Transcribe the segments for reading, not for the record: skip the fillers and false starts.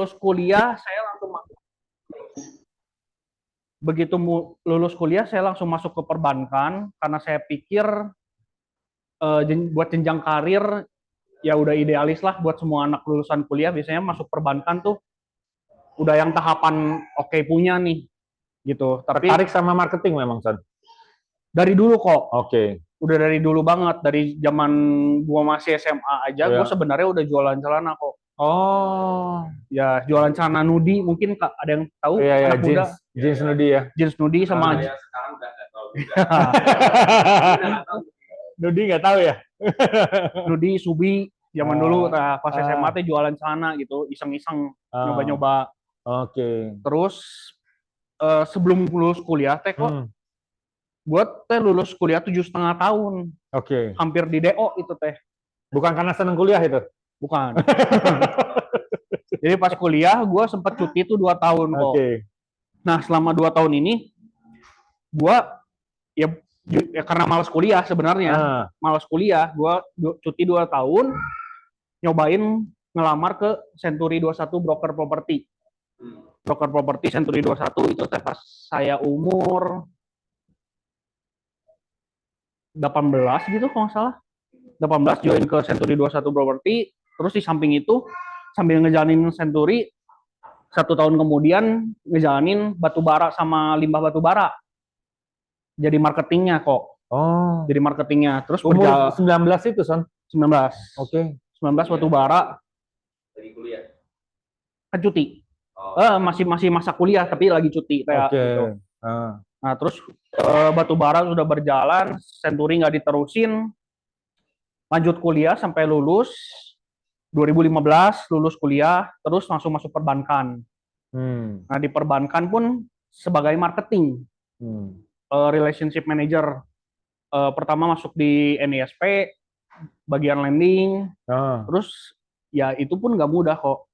lulus kuliah saya langsung begitu lulus kuliah saya langsung masuk ke perbankan karena saya pikir buat jenjang karir ya udah idealis lah buat semua anak lulusan kuliah biasanya masuk perbankan tuh udah yang tahapan oke punya nih gitu. Tapi tertarik sama marketing memang, Son? dari dulu kok. Oke. Udah dari dulu banget, dari zaman gua masih SMA aja, gua sebenarnya udah jualan celana kok. Oh. Ya, jualan celana nudi, mungkin ada yang tahu Iya, anak muda. jeans nudi ya. Jeans nudi sama sekarang udah nggak tahu. Nudi nggak tahu ya? nudi, subi, zaman dulu, nah, pas SMA teh jualan celana gitu, iseng-iseng, nyoba-nyoba. Oke. Terus sebelum lulus kuliah teh kok, buat teh lulus kuliah 7,5 tahun. Oke. Hampir di DO itu teh. Bukan karena seneng kuliah itu? Bukan. Jadi pas kuliah, gue sempat cuti itu 2 tahun kok. Nah, selama 2 tahun ini, gue ya karena malas kuliah sebenarnya. Malas kuliah, gue cuti 2 tahun, nyobain ngelamar ke Century 21 broker properti. Broker properti Century 21 itu teh pas saya umur 18 gitu kalau nggak salah. 18 join ke Century 21 properti, terus di samping itu sambil ngejalanin Century 1 tahun kemudian ngejalanin batu bara sama limbah batu bara. Jadi marketingnya kok. Oh. Jadi marketingnya. Terus umur 19 itu, Son? 19. Oke. 19 batu bara. Dari kuliah. Kan cuti. Masih masa kuliah tapi lagi cuti kayak gitu. Nah, terus batu bara sudah berjalan, Century nggak diterusin. Lanjut kuliah sampai lulus. 2015 lulus kuliah, terus langsung masuk perbankan. Nah, di perbankan pun sebagai marketing, relationship manager. Pertama masuk di NISP, bagian lending, terus ya itu pun nggak mudah kok.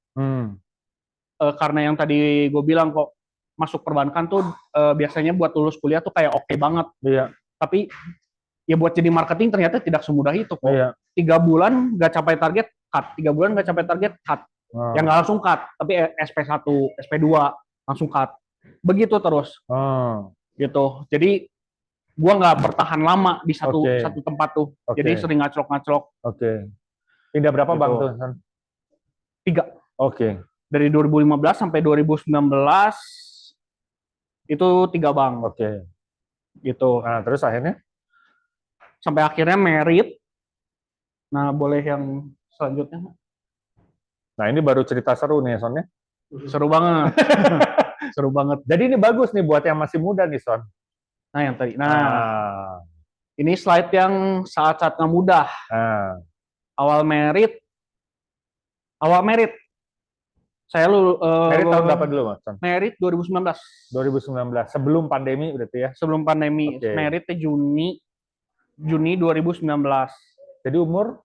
Karena yang tadi gue bilang kok, masuk perbankan tuh biasanya buat lulus kuliah tuh kayak oke banget. Iya. Tapi ya buat jadi marketing ternyata tidak semudah itu kok. Iya. 3 bulan nggak capai target, cut. 3 bulan nggak capai target, cut. Yang nggak langsung cut, tapi SP1, SP2 langsung cut. Begitu terus. Gitu. Jadi gua nggak bertahan lama di satu tempat tuh. Jadi sering ngaclok-ngaclok. Pindah berapa gitu. bank tuh? 3. Dari 2015 sampai 2019 itu 3 bank. Gitu. Nah, terus akhirnya? Sampai akhirnya merit. Nah, boleh yang selanjutnya. Nah, ini baru cerita seru nih, Son, ya? Seru banget. Seru banget. Jadi ini bagus nih buat yang masih muda nih, Son. Nah, yang tadi. Nah, ini slide yang saat-saat nggak mudah. Awal merit. Saya merit tahun berapa dulu, Mas? Merit 2019. 2019. Sebelum pandemi berarti ya? Sebelum pandemi. Meritnya Juni 2019. Jadi umur?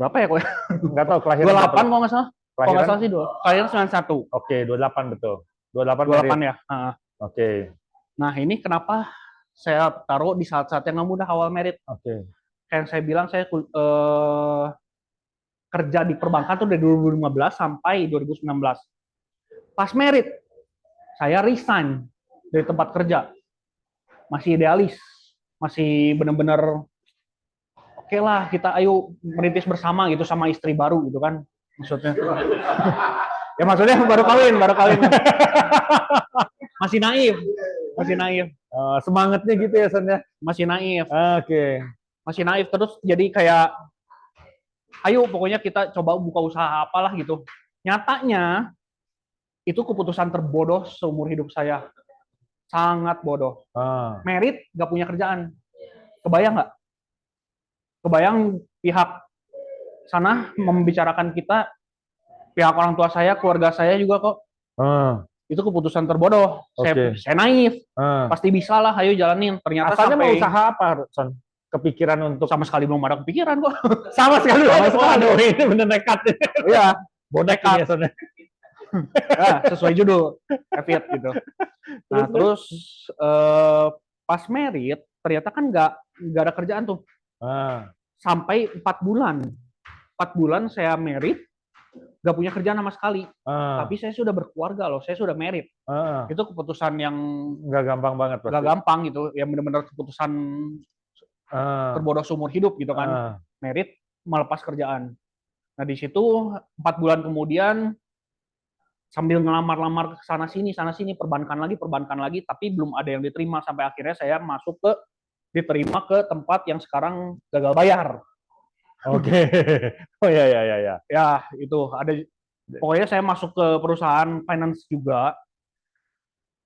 Berapa ya kok? Nggak tahu, kelahiran 28 kalau nggak salah. Kalau nggak salah sih, kelahiran 91. 28 betul. 28 ya. Nah, ini kenapa saya taruh di saat-saat yang nggak mudah awal merit. Kayak saya bilang, saya kerja di perbankan tuh dari 2015 sampai 2019. Pas merit, saya resign dari tempat kerja. Masih idealis. Masih benar-benar oke lah, kita ayo merintis bersama gitu sama istri baru gitu kan. Maksudnya. Ya maksudnya baru kawin. Masih naif. Semangatnya gitu ya, Son, ya? Masih naif. Masih naif, terus jadi kayak ayo pokoknya kita coba buka usaha apalah gitu. Nyatanya itu keputusan terbodoh seumur hidup saya. Sangat bodoh. Merit gak punya kerjaan. Kebayang nggak? Kebayang pihak sana membicarakan kita, pihak orang tua saya, keluarga saya juga kok. Itu keputusan terbodoh. Saya naif. Pasti bisa lah, ayo jalanin. Ternyata asalnya sampai mau usaha apa, Son? Kepikiran untuk... Sama sekali belum ada kepikiran kok. Sama sekali. Aduh, ini bener nekat. Iya. Bonek ini ya, Son. Sesuai judul. Evit gitu. Nah, terus pas merit, ternyata kan nggak ada kerjaan tuh. Sampai 4 bulan. 4 bulan saya merit, gak punya kerjaan sama sekali. Tapi saya sudah berkeluarga loh, saya sudah merit. Itu keputusan yang nggak gampang banget pasti. gak gampang gitu, yang benar-benar keputusan terbodoh seumur hidup gitu kan. Merit, melepas kerjaan. Nah di situ 4 bulan kemudian sambil ngelamar-lamar ke sana sini, perbankan lagi, tapi belum ada yang diterima sampai akhirnya saya diterima ke tempat yang sekarang gagal bayar. Oke. Oh ya. Ya, itu ada. Pokoknya saya masuk ke perusahaan finance juga.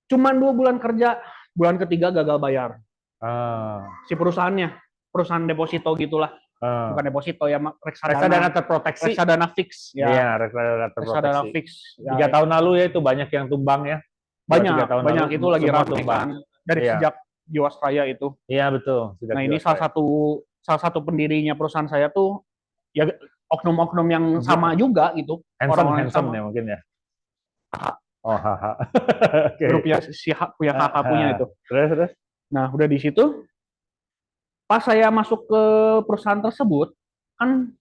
Cuman 2 bulan kerja, bulan ketiga gagal bayar. Si perusahaannya, perusahaan deposito gitulah. Bukan deposito ya, reksadana terproteksi. Reksadana fix. Ya. Iya, reksadana terproteksi. Reksadana fix. Ya. 3 tahun lalu ya itu banyak yang tumbang ya. Banyak itu lagi ramai kan. Dari iya. sejak Jiwasraya itu. Iya betul. Nah ini salah satu pendirinya perusahaan saya tuh ya oknum-oknum yang sama juga gitu. Handsome ya mungkin ya. Oh, haha. Okay. Grupnya punya kakak punya itu. Terus. Nah, udah di situ pas saya masuk ke perusahaan tersebut, kan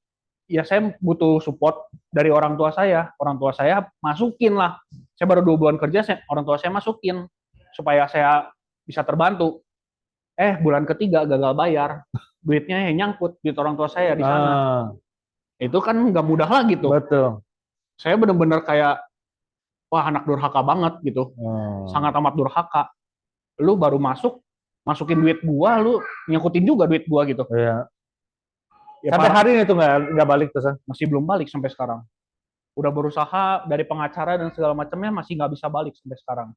ya saya butuh support dari orang tua saya. Orang tua saya masukin lah. Saya baru 2 bulan kerja, orang tua saya masukin supaya saya bisa terbantu. Bulan ketiga gagal bayar. Duitnya yang nyangkut, duit orang tua saya di sana. Itu kan nggak mudah lagi tuh. Betul. Saya benar-benar kayak, wah anak durhaka banget gitu. Sangat amat durhaka. Lu baru masukin duit gua, lu nyangkutin juga duit gua gitu. Iya. Ya, sampai hari ini tuh nggak balik tuh, San? Masih belum balik sampai sekarang. Udah berusaha dari pengacara dan segala macamnya masih nggak bisa balik sampai sekarang.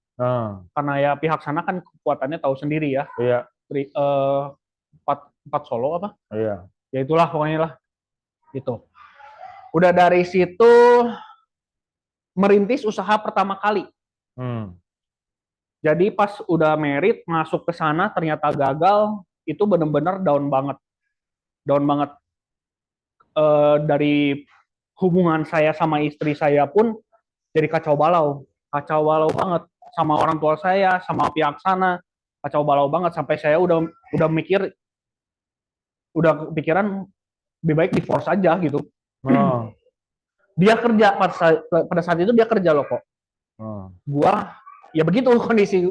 Karena ya pihak sana kan kekuatannya tahu sendiri ya. Iya. 4 solo apa? Iya. Ya itulah pokoknya lah. Gitu. Udah dari situ merintis usaha pertama kali. Jadi pas udah merit masuk ke sana ternyata gagal, itu benar-benar down banget. Dari hubungan saya sama istri saya pun jadi kacau balau banget sama orang tua saya, sama pihak sana, kacau balau banget sampai saya udah kepikiran lebih baik divorce aja gitu. Dia kerja pada saat itu dia kerja loh kok. Gua ya begitu kondisi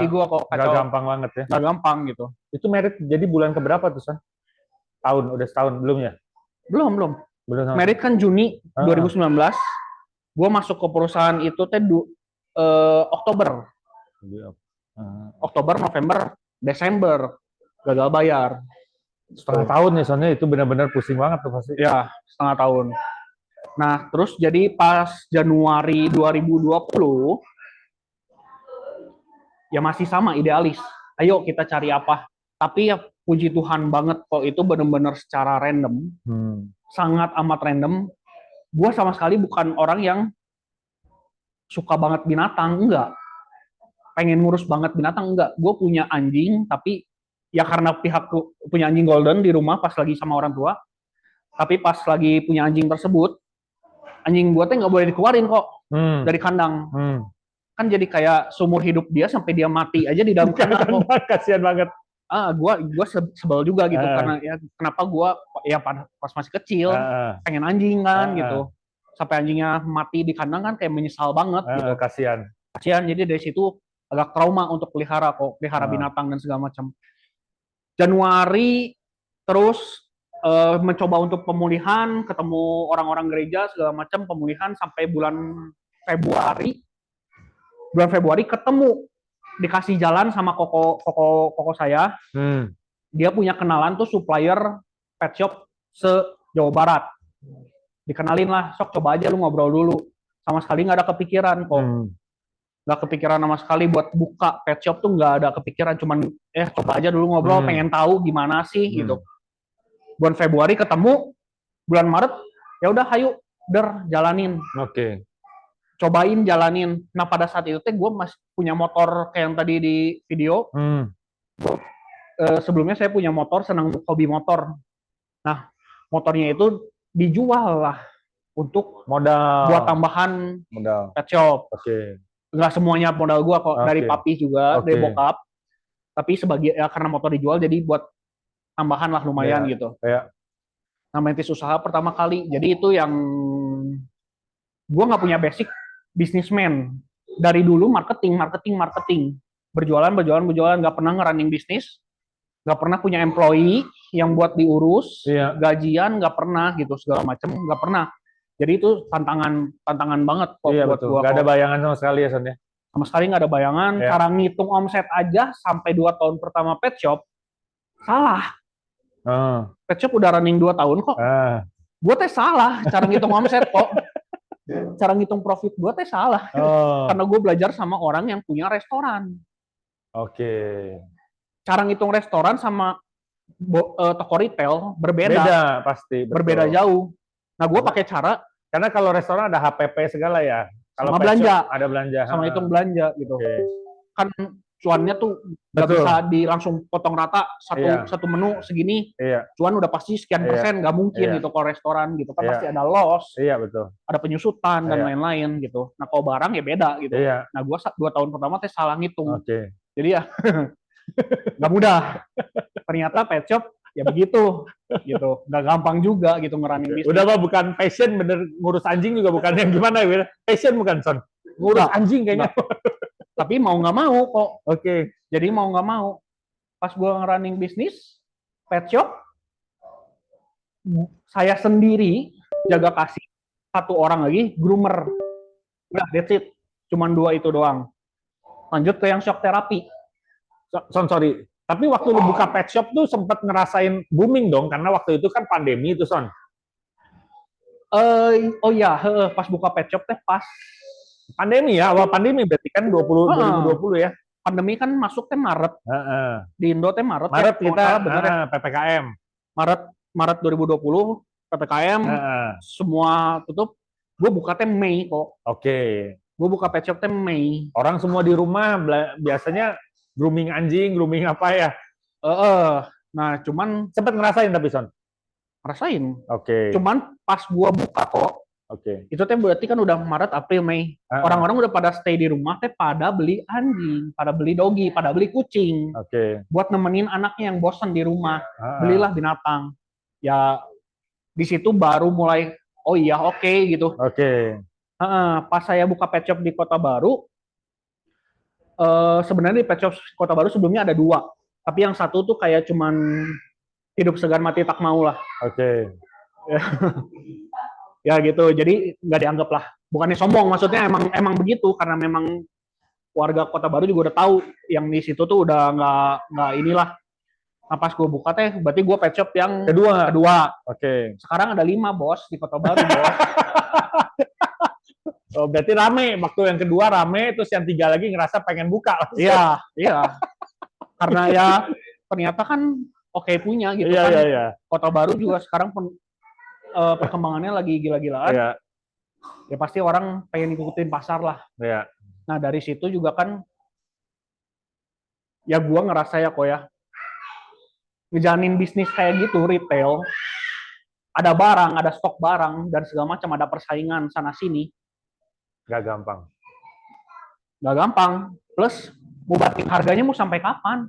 gua kok kacau. Gak gampang banget ya. Gak gampang gitu. Itu merit jadi bulan keberapa tuh, San? Udah setahun belum ya? Belum. Merit kan Juni 2019. Gua masuk ke perusahaan itu Oktober. Oktober, November, Desember gagal bayar. Setengah tahun ya, soalnya itu benar-benar pusing banget tuh pasti. Ya, setengah tahun. Nah, terus jadi pas Januari 2020 ya masih sama idealis. Ayo kita cari apa. Tapi ya puji Tuhan banget kok itu benar-benar secara random. Sangat amat random. Gua sama sekali bukan orang yang suka banget binatang, enggak. Pengen ngurus banget binatang, enggak. Gue punya anjing, tapi ya karena pihakku punya anjing golden di rumah pas lagi sama orang tua. Tapi pas lagi punya anjing tersebut, anjing gue tuh nggak boleh dikeluarin kok dari kandang. Kan jadi kayak seumur hidup dia sampai dia mati aja di dalam kandang. Kasian banget. Gue sebel juga gitu karena ya kenapa gue ya pas masih kecil pengen anjing kan gitu. Sampai anjingnya mati di kandang kan kayak menyesal banget gitu. Kasian. Jadi dari situ agak trauma untuk pelihara binatang dan segala macam. Januari terus mencoba untuk pemulihan, ketemu orang-orang gereja segala macam, pemulihan sampai bulan Februari. Bulan Februari ketemu, dikasih jalan sama koko saya. Dia punya kenalan tuh supplier pet shop se-Jawa Barat. Dikenalin lah, sok coba aja lu ngobrol dulu. Sama sekali nggak ada kepikiran kok. Nggak kepikiran sama sekali buat buka pet shop tuh nggak ada kepikiran. Cuman coba aja dulu ngobrol, pengen tahu gimana sih gitu. Bulan Februari ketemu, bulan Maret ya udah ayo jalanin. Oke. Cobain jalanin. Nah pada saat itu gue masih punya motor kayak yang tadi di video. Sebelumnya saya punya motor, senang hobi motor. Nah motornya itu dijual lah untuk modal buat tambahan pet shop. Nggak semuanya modal gue kok, dari papi juga, dari bokap. Tapi sebagai karena motor dijual jadi buat tambahan lah lumayan gitu. Nah, merintis usaha pertama kali. Jadi itu yang gue nggak punya basic bisnismen. Dari dulu marketing. Berjualan, nggak pernah nge-running bisnis, nggak pernah punya employee yang buat diurus, Iya. gajian nggak pernah gitu, segala macam nggak pernah. Jadi itu tantangan banget kok Iya buat betul. gue. Nggak ada bayangan sama sekali ya Son ya. Sama sekali nggak ada bayangan. Iya. Cara ngitung omset aja sampai 2 tahun pertama pet shop, salah. Oh. Pet shop udah running 2 tahun kok. Gue teh salah cara ngitung omset kok. Cara ngitung profit gue teh salah. Oh. Karena gue belajar sama orang yang punya restoran. Oke. Cara ngitung restoran sama toko retail berbeda. Beda pasti. Betul. Berbeda jauh. Nah, gue pakai cara karena kalau restoran ada HPP segala ya. Kalau sama pet belanja, shop ada belanja. sama hitung belanja gitu. Oke. Kan cuannya tuh nggak Betul. bisa langsung potong rata Iya. satu menu segini. Iya. Cuan udah pasti sekian Iya. persen, nggak mungkin Iya. gitu kalau restoran gitu kan Iya. pasti ada loss, Iya betul. ada penyusutan dan Iya. lain-lain gitu. Nah, kalau barang ya beda gitu. Iya. Nah, gue 2 tahun pertama teh salah ngitung. Oke. Jadi ya nggak mudah. Ternyata pet shop ya begitu gitu, nggak gampang juga gitu ngerunning bisnis. Udah mah bukan passion, bener ngurus anjing juga bukan yang gimana ya. Passion bukan Son. Ngurus Nggak. anjing kayaknya. Tapi mau nggak mau kok. Oke. Jadi mau nggak mau, pas gue ngerunning bisnis pet shop, saya sendiri jaga kasih, 1 orang lagi groomer. Udah, that's it. Cuman 2 itu doang. Lanjut ke yang shock terapi. Son, sorry. Tapi waktu lu buka pet shop tuh sempat ngerasain booming dong, karena waktu itu kan pandemi itu Son. Oh iya, pas buka pet shop teh pas Pandemi ya, awal pandemi berarti kan 2020 ya. pandemi kan masuk teh Maret. Di Indo teh Maret. Maret ya, kita bener ya. PPKM. Maret 2020 PPKM semua tutup. Gue buka teh Mei kok. Oke. Gue buka pet shop teh Mei. Orang semua di rumah biasanya grooming anjing, grooming apa ya? Nah, cuman Sempat ngerasain tapi Son. rasain. Oke. Cuman pas gua buka kok, Oke. itu teh berarti kan udah Maret, April, Mei. Orang-orang udah pada stay di rumah teh pada beli anjing, pada beli dogi, pada beli kucing. Oke. Buat nemenin anaknya yang bosan di rumah. Belilah binatang. Ya di situ baru mulai oh iya oke gitu. Oke. Pas saya buka pet shop di Kota Baru, sebenarnya di pet shop Kota Baru sebelumnya ada 2. Tapi yang satu tuh kayak cuman hidup segan mati tak mau lah. Oke. Ya gitu, jadi nggak dianggap lah. Bukannya sombong, maksudnya emang begitu karena memang warga Kota Baru juga udah tahu yang di situ tuh udah nggak inilah. Nah, pas gue buka teh, berarti gue pet shop yang kedua. Oke. Sekarang ada 5 bos di Kota Baru bos. Oh, berarti rame. Waktu yang kedua rame, terus yang 3 lagi ngerasa pengen buka. Iya. Karena ya ternyata kan oke punya gitu kan. Iya. Kota Baru juga sekarang perkembangannya lagi gila-gilaan. Iya. Ya pasti orang pengen ngikutin pasar lah. Iya. Nah dari situ juga kan, ya gua ngerasa ya kok ya, ngejalanin bisnis kayak gitu retail, ada barang, ada stok barang dan segala macam, ada persaingan sana sini. Gak gampang. Gak gampang. Plus mau banting harganya mau sampai kapan?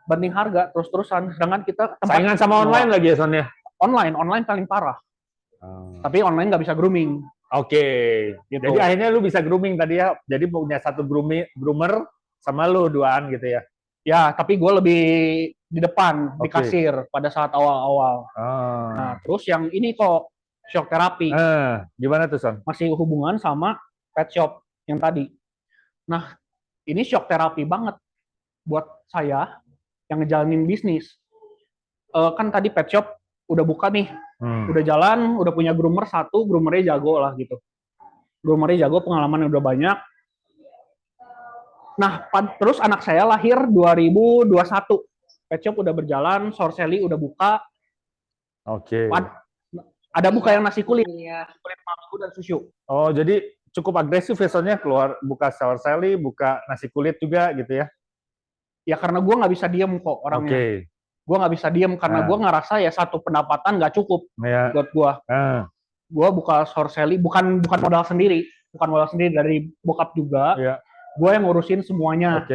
Banting harga terus-terusan. Sedangkan kita Saingan sama online lagi ya Son ya? Online paling parah. Tapi online nggak bisa grooming. Oke. Gitu. Jadi akhirnya lu bisa grooming tadi ya. Jadi punya 1 groomer sama lu 2-an gitu ya. Ya, tapi gue lebih di depan, di kasir pada saat awal-awal. Nah, terus yang ini kok shock terapi. Gimana tuh Son? Masih hubungan sama pet shop yang tadi. Nah, ini shock terapi banget buat saya yang ngejalanin bisnis. Kan tadi pet shop udah buka nih, udah jalan, udah punya groomer 1, groomernya jago lah gitu. Groomernya jago, pengalaman udah banyak. Nah, terus anak saya lahir 2021. Pet shop udah berjalan, Sorcelli udah buka. Oke. Ada buka yang nasi kulit Maluku dan susu. Oh, jadi cukup agresif ya Sonnya, keluar buka Sorcelli, buka nasi kulit juga gitu ya? Ya karena gue nggak bisa diem kok orangnya. Gue nggak bisa diem karena gue ngerasa ya 1 pendapatan nggak cukup buat gue. Gue buka Sorcelli, bukan modal sendiri dari bokap juga. Gue yang ngurusin semuanya.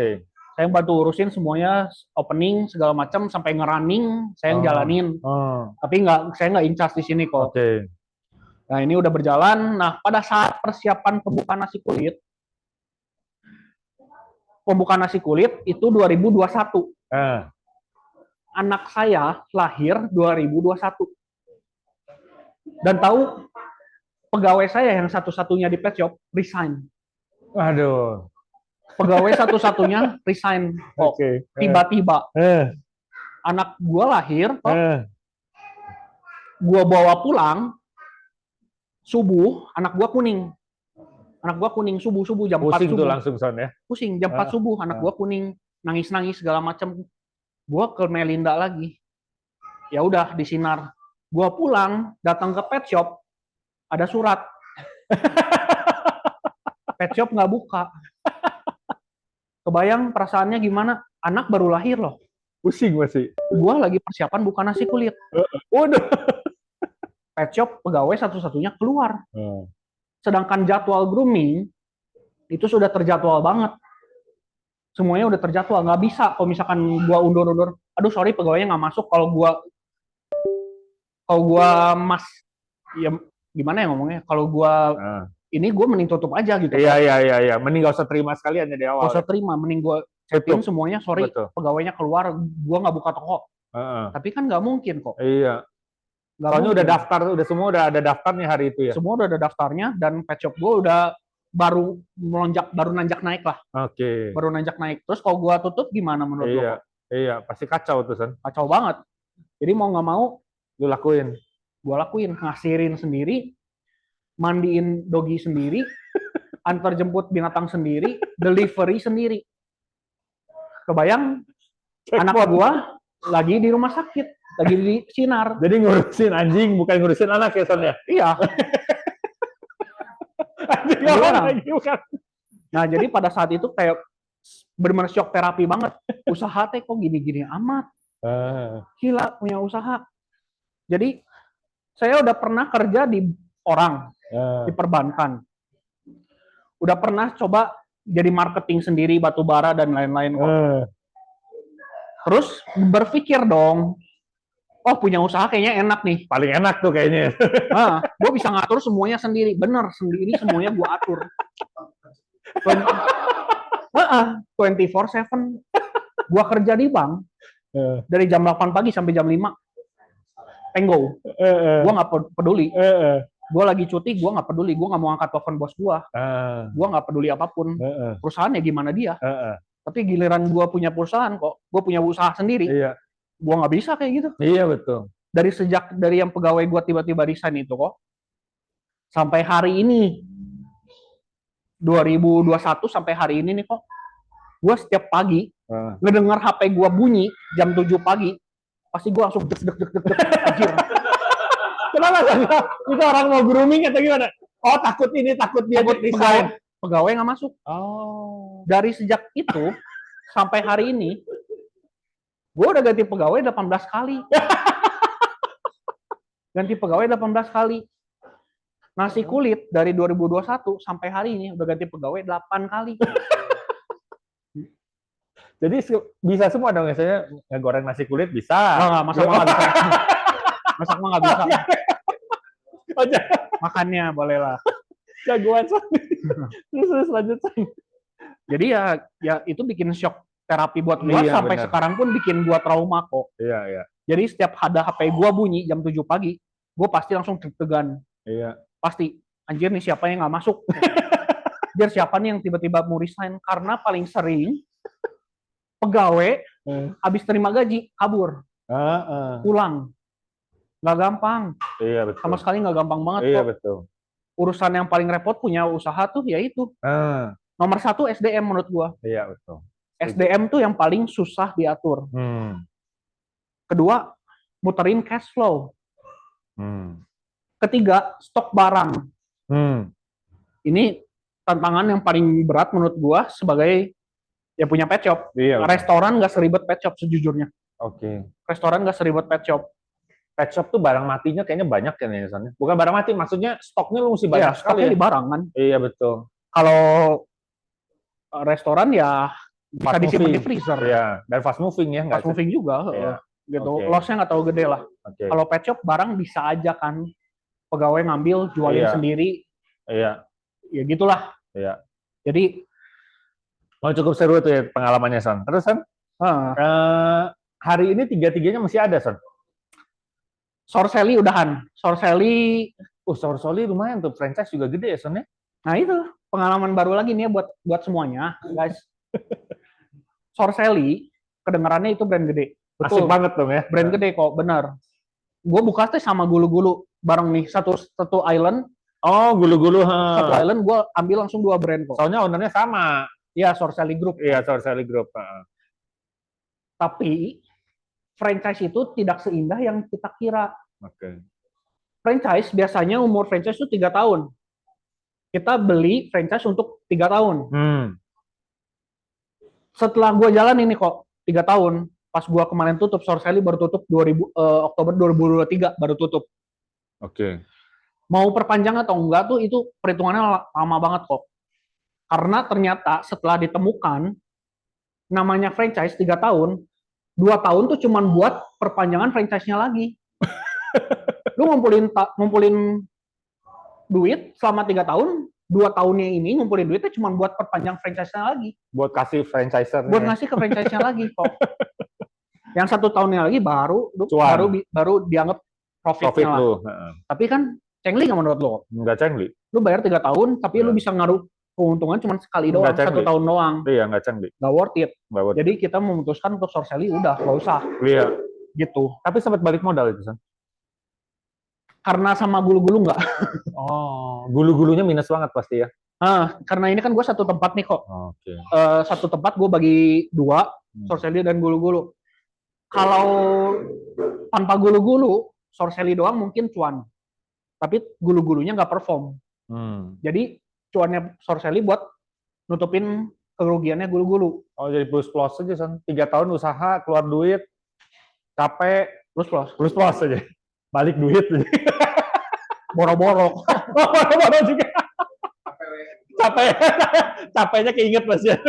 Saya yang bantu urusin semuanya, opening segala macam sampai ngerunning, saya yang jalanin. Tapi saya nggak incas di sini kok. Oke. Nah ini udah berjalan. Nah pada saat persiapan pembukaan nasi kulit itu 2021. Anak saya lahir 2021. Dan tahu pegawai saya yang satu-satunya di pet shop resign. Waduh. Pegawai satu-satunya resign. Oke. Tiba-tiba. Anak gua lahir, gua bawa pulang, subuh, anak gua kuning. Anak gua kuning subuh jam 4 Pusing subuh. tuh langsung Son ya. Pusing jam 4 subuh, anak gua kuning, nangis-nangis segala macam. Gua ke Melinda lagi. Ya udah disinar. Gua pulang, datang ke pet shop, ada surat. Pet shop nggak buka. Kebayang perasaannya gimana? Anak baru lahir loh. Pusing masih. Gua lagi persiapan buka nasi kulit. Waduh. Pet shop pegawai satu-satunya keluar. Sedangkan jadwal grooming itu sudah terjadwal banget. Semuanya udah terjadwal. Nggak bisa kalau misalkan gua undur-undur. Aduh sorry pegawainya nggak masuk. Kalau gua ya gimana ya ngomongnya? Kalau gua ini gue mending tutup aja gitu. Iya. Mending gak usah terima sekalian dari awal. Gak usah terima, mending gue chatting semuanya, sorry, pegawainya keluar, gue nggak buka toko. Tapi kan nggak mungkin kok. Iya. Soalnya udah daftar, semua udah ada daftarnya hari itu ya. Semua udah ada daftarnya dan pet shop gue udah baru nanjak naik lah. Oke. Baru nanjak naik. Terus kalau gue tutup gimana menurut lo? Iya, pasti kacau tuh Son. Kacau banget. Jadi mau nggak mau, lu lakuin. Gue lakuin, ngasirin sendiri, mandiin dogi sendiri, antar jemput binatang sendiri, delivery sendiri. Kebayang anak gua lagi di rumah sakit, lagi di sinar. Jadi ngurusin anjing, bukan ngurusin anak ya Son ya? Iya. Nah jadi pada saat itu kayak benar-benar shock terapi banget. Usaha teh kok gini-gini amat. Gila punya usaha. Jadi saya udah pernah kerja di di perbankan. Udah pernah coba jadi marketing sendiri, batu bara dan lain-lain. Terus berpikir dong, oh punya usaha kayaknya enak nih. Paling enak tuh kayaknya. Gue bisa ngatur semuanya sendiri. Bener, sendiri semuanya gue atur. 24/7. Gue kerja di bank, dari jam 8 pagi sampai jam 5. Tenggo. Gue nggak peduli. Gue lagi cuti, gue nggak peduli. Gue nggak mau angkat telepon bos gue. Gue nggak peduli apapun. Perusahaannya gimana dia. Tapi giliran gue punya perusahaan kok. Gue punya usaha sendiri. Gue nggak bisa kayak gitu. Iya betul. Dari yang pegawai gue tiba-tiba resign itu kok. Sampai hari ini. 2021 sampai hari ini nih kok. Gue setiap pagi ngedenger HP gue bunyi jam 7 pagi. Pasti gue langsung dek. Anjir. Kenapa? Itu orang mau grooming atau gimana? Oh takut dia resign. Pegawai nggak masuk. Dari sejak itu sampai hari ini, gue udah ganti pegawai 18 kali. Ganti pegawai 18 kali. Nasi kulit dari 2021 sampai hari ini udah ganti pegawai 8 kali. Jadi bisa semua dong, misalnya ngegoreng nasi kulit bisa. Masak mah nggak bisa. Masak mah nggak bisa. Makannya boleh lah. Jagoan terus lanjut. Jadi ya itu bikin shock terapi buat gua sampai sekarang pun bikin gua trauma kok. Iya. Jadi setiap ada HP gua bunyi jam 7 pagi, gua pasti langsung deg-degan. Iya. Pasti anjir nih siapa yang nggak masuk. Anjir siapa nih yang tiba-tiba mau resign, karena paling sering pegawai habis terima gaji kabur. Pulang. Nggak gampang. Iya betul. Sama sekali nggak gampang banget kok. Iya betul. Urusan yang paling repot punya usaha tuh yaitu nomor 1 SDM menurut gua. Iya betul. SDM tuh yang paling susah diatur. Kedua, muterin cash flow. Ketiga, stok barang. Ini tantangan yang paling berat menurut gua sebagai yang punya pet shop. Iya, restoran nggak seribet pet shop sejujurnya. Oke. Restoran nggak seribet pet shop. Pet shop tuh barang matinya kayaknya banyak ya nih misalnya. Bukan barang mati, maksudnya stoknya lu mesti banyak sekali. Stoknya di barang kan. Iya betul. Kalau restoran ya bisa Fast disimpan di moving. freezer. Iya, dan fast moving ya, nggak Fast moving juga, Iya. gitu. Oke. Loss-nya nggak terlalu gede lah. Oke. Kalau pet shop barang bisa aja kan, pegawai ngambil, jualin Iya. sendiri, Iya, ya gitulah. iya. Jadi Oh, cukup seru tuh ya pengalamannya, Son. Terus, Son, eh, hari ini tiga-tiganya masih ada, Son? Sorcelli udahan. Sorcelli, Sour-Soli lumayan tuh, franchise juga gede ya, Son ya? nah itu pengalaman baru lagi nih ya buat semuanya, guys. Sorcelli, kedengarannya itu brand gede. Asik Betul, banget dong ya. brand gede kok, bener. Gue buka teh sama gulu-gulu bareng nih, satu island, Oh, gulu-gulu. satu island gue ambil langsung 2 brand kok. Soalnya ownernya sama. Iya, Sorcelli Group. Iya, Sour-Soli Group. Tapi franchise itu tidak seindah yang kita kira. Oke. Franchise biasanya umur franchise itu 3 tahun. Kita beli franchise untuk 3 tahun. Setelah gue jalan ini kok 3 tahun, pas gue kemarin tutup, Sorcelli baru tutup Oktober 2023 baru tutup. Oke. Mau perpanjang atau enggak tuh itu perhitungannya lama banget kok. Karena ternyata setelah ditemukan namanya franchise 3 tahun, 2 tahun tuh cuman buat perpanjangan franchise-nya lagi. Lu ngumpulin duit selama 3 tahun, 2 tahunnya ini ngumpulin duitnya cuma buat perpanjang franchise-nya lagi. Buat kasih franchiser. Buat ngasih ke franchise-nya lagi kok. Yang 1 tahunnya lagi baru dianggap profit profit-nya lah. lu. Tapi kan cengli nggak menurut lo? Nggak cengli. Lu bayar 3 tahun, tapi lu bisa ngaruh keuntungan cuma sekali doang, Nggak 1 cengli. tahun doang. Iya, nggak cengli. Nggak worth it. Nggak worth it. Jadi kita memutuskan untuk Sorcelli udah, nggak usah. Iya. Gitu. Tapi sempat balik modal itu, Son? Karena sama gulu-gulu nggak. Oh, gulu-gulunya minus banget pasti ya? Karena ini kan gue satu tempat nih kok. Oke. Satu tempat gue bagi 2, Sorcelli dan gulu-gulu. Kalau tanpa gulu-gulu, Sorcelli doang mungkin cuan. Tapi gulu-gulunya nggak perform. Jadi cuannya Sorcelli buat nutupin kerugiannya gulu-gulu. Oh, jadi plus-plus aja, Son. 3 tahun usaha, keluar duit, capek, plus-plus aja. Balik duit aja. Boro-boro. Boro-boro juga. Capeknya keinget Mas ya.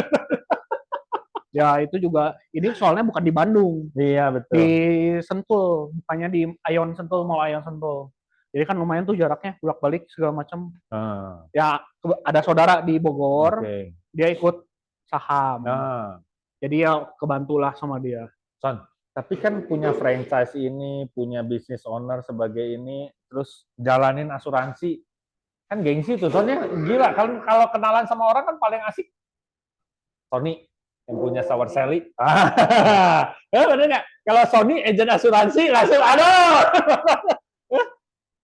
Ya itu juga, ini soalnya bukan di Bandung. Iya, betul. Di Sentul, bukannya di Aeon Sentul, Mall Aeon Sentul. Jadi kan lumayan tuh jaraknya, bolak-balik segala macam. Ya ada saudara di Bogor, dia ikut saham. Jadi ya kebantulah sama dia. Son, tapi kan punya franchise ini, punya business owner sebagai ini, terus jalanin asuransi, kan gengsi tuh. Soalnya gila, kalau kenalan sama orang kan paling asik Sony yang punya Sorcelli. Bener nggak? Kalau Sony agent asuransi langsung aduh.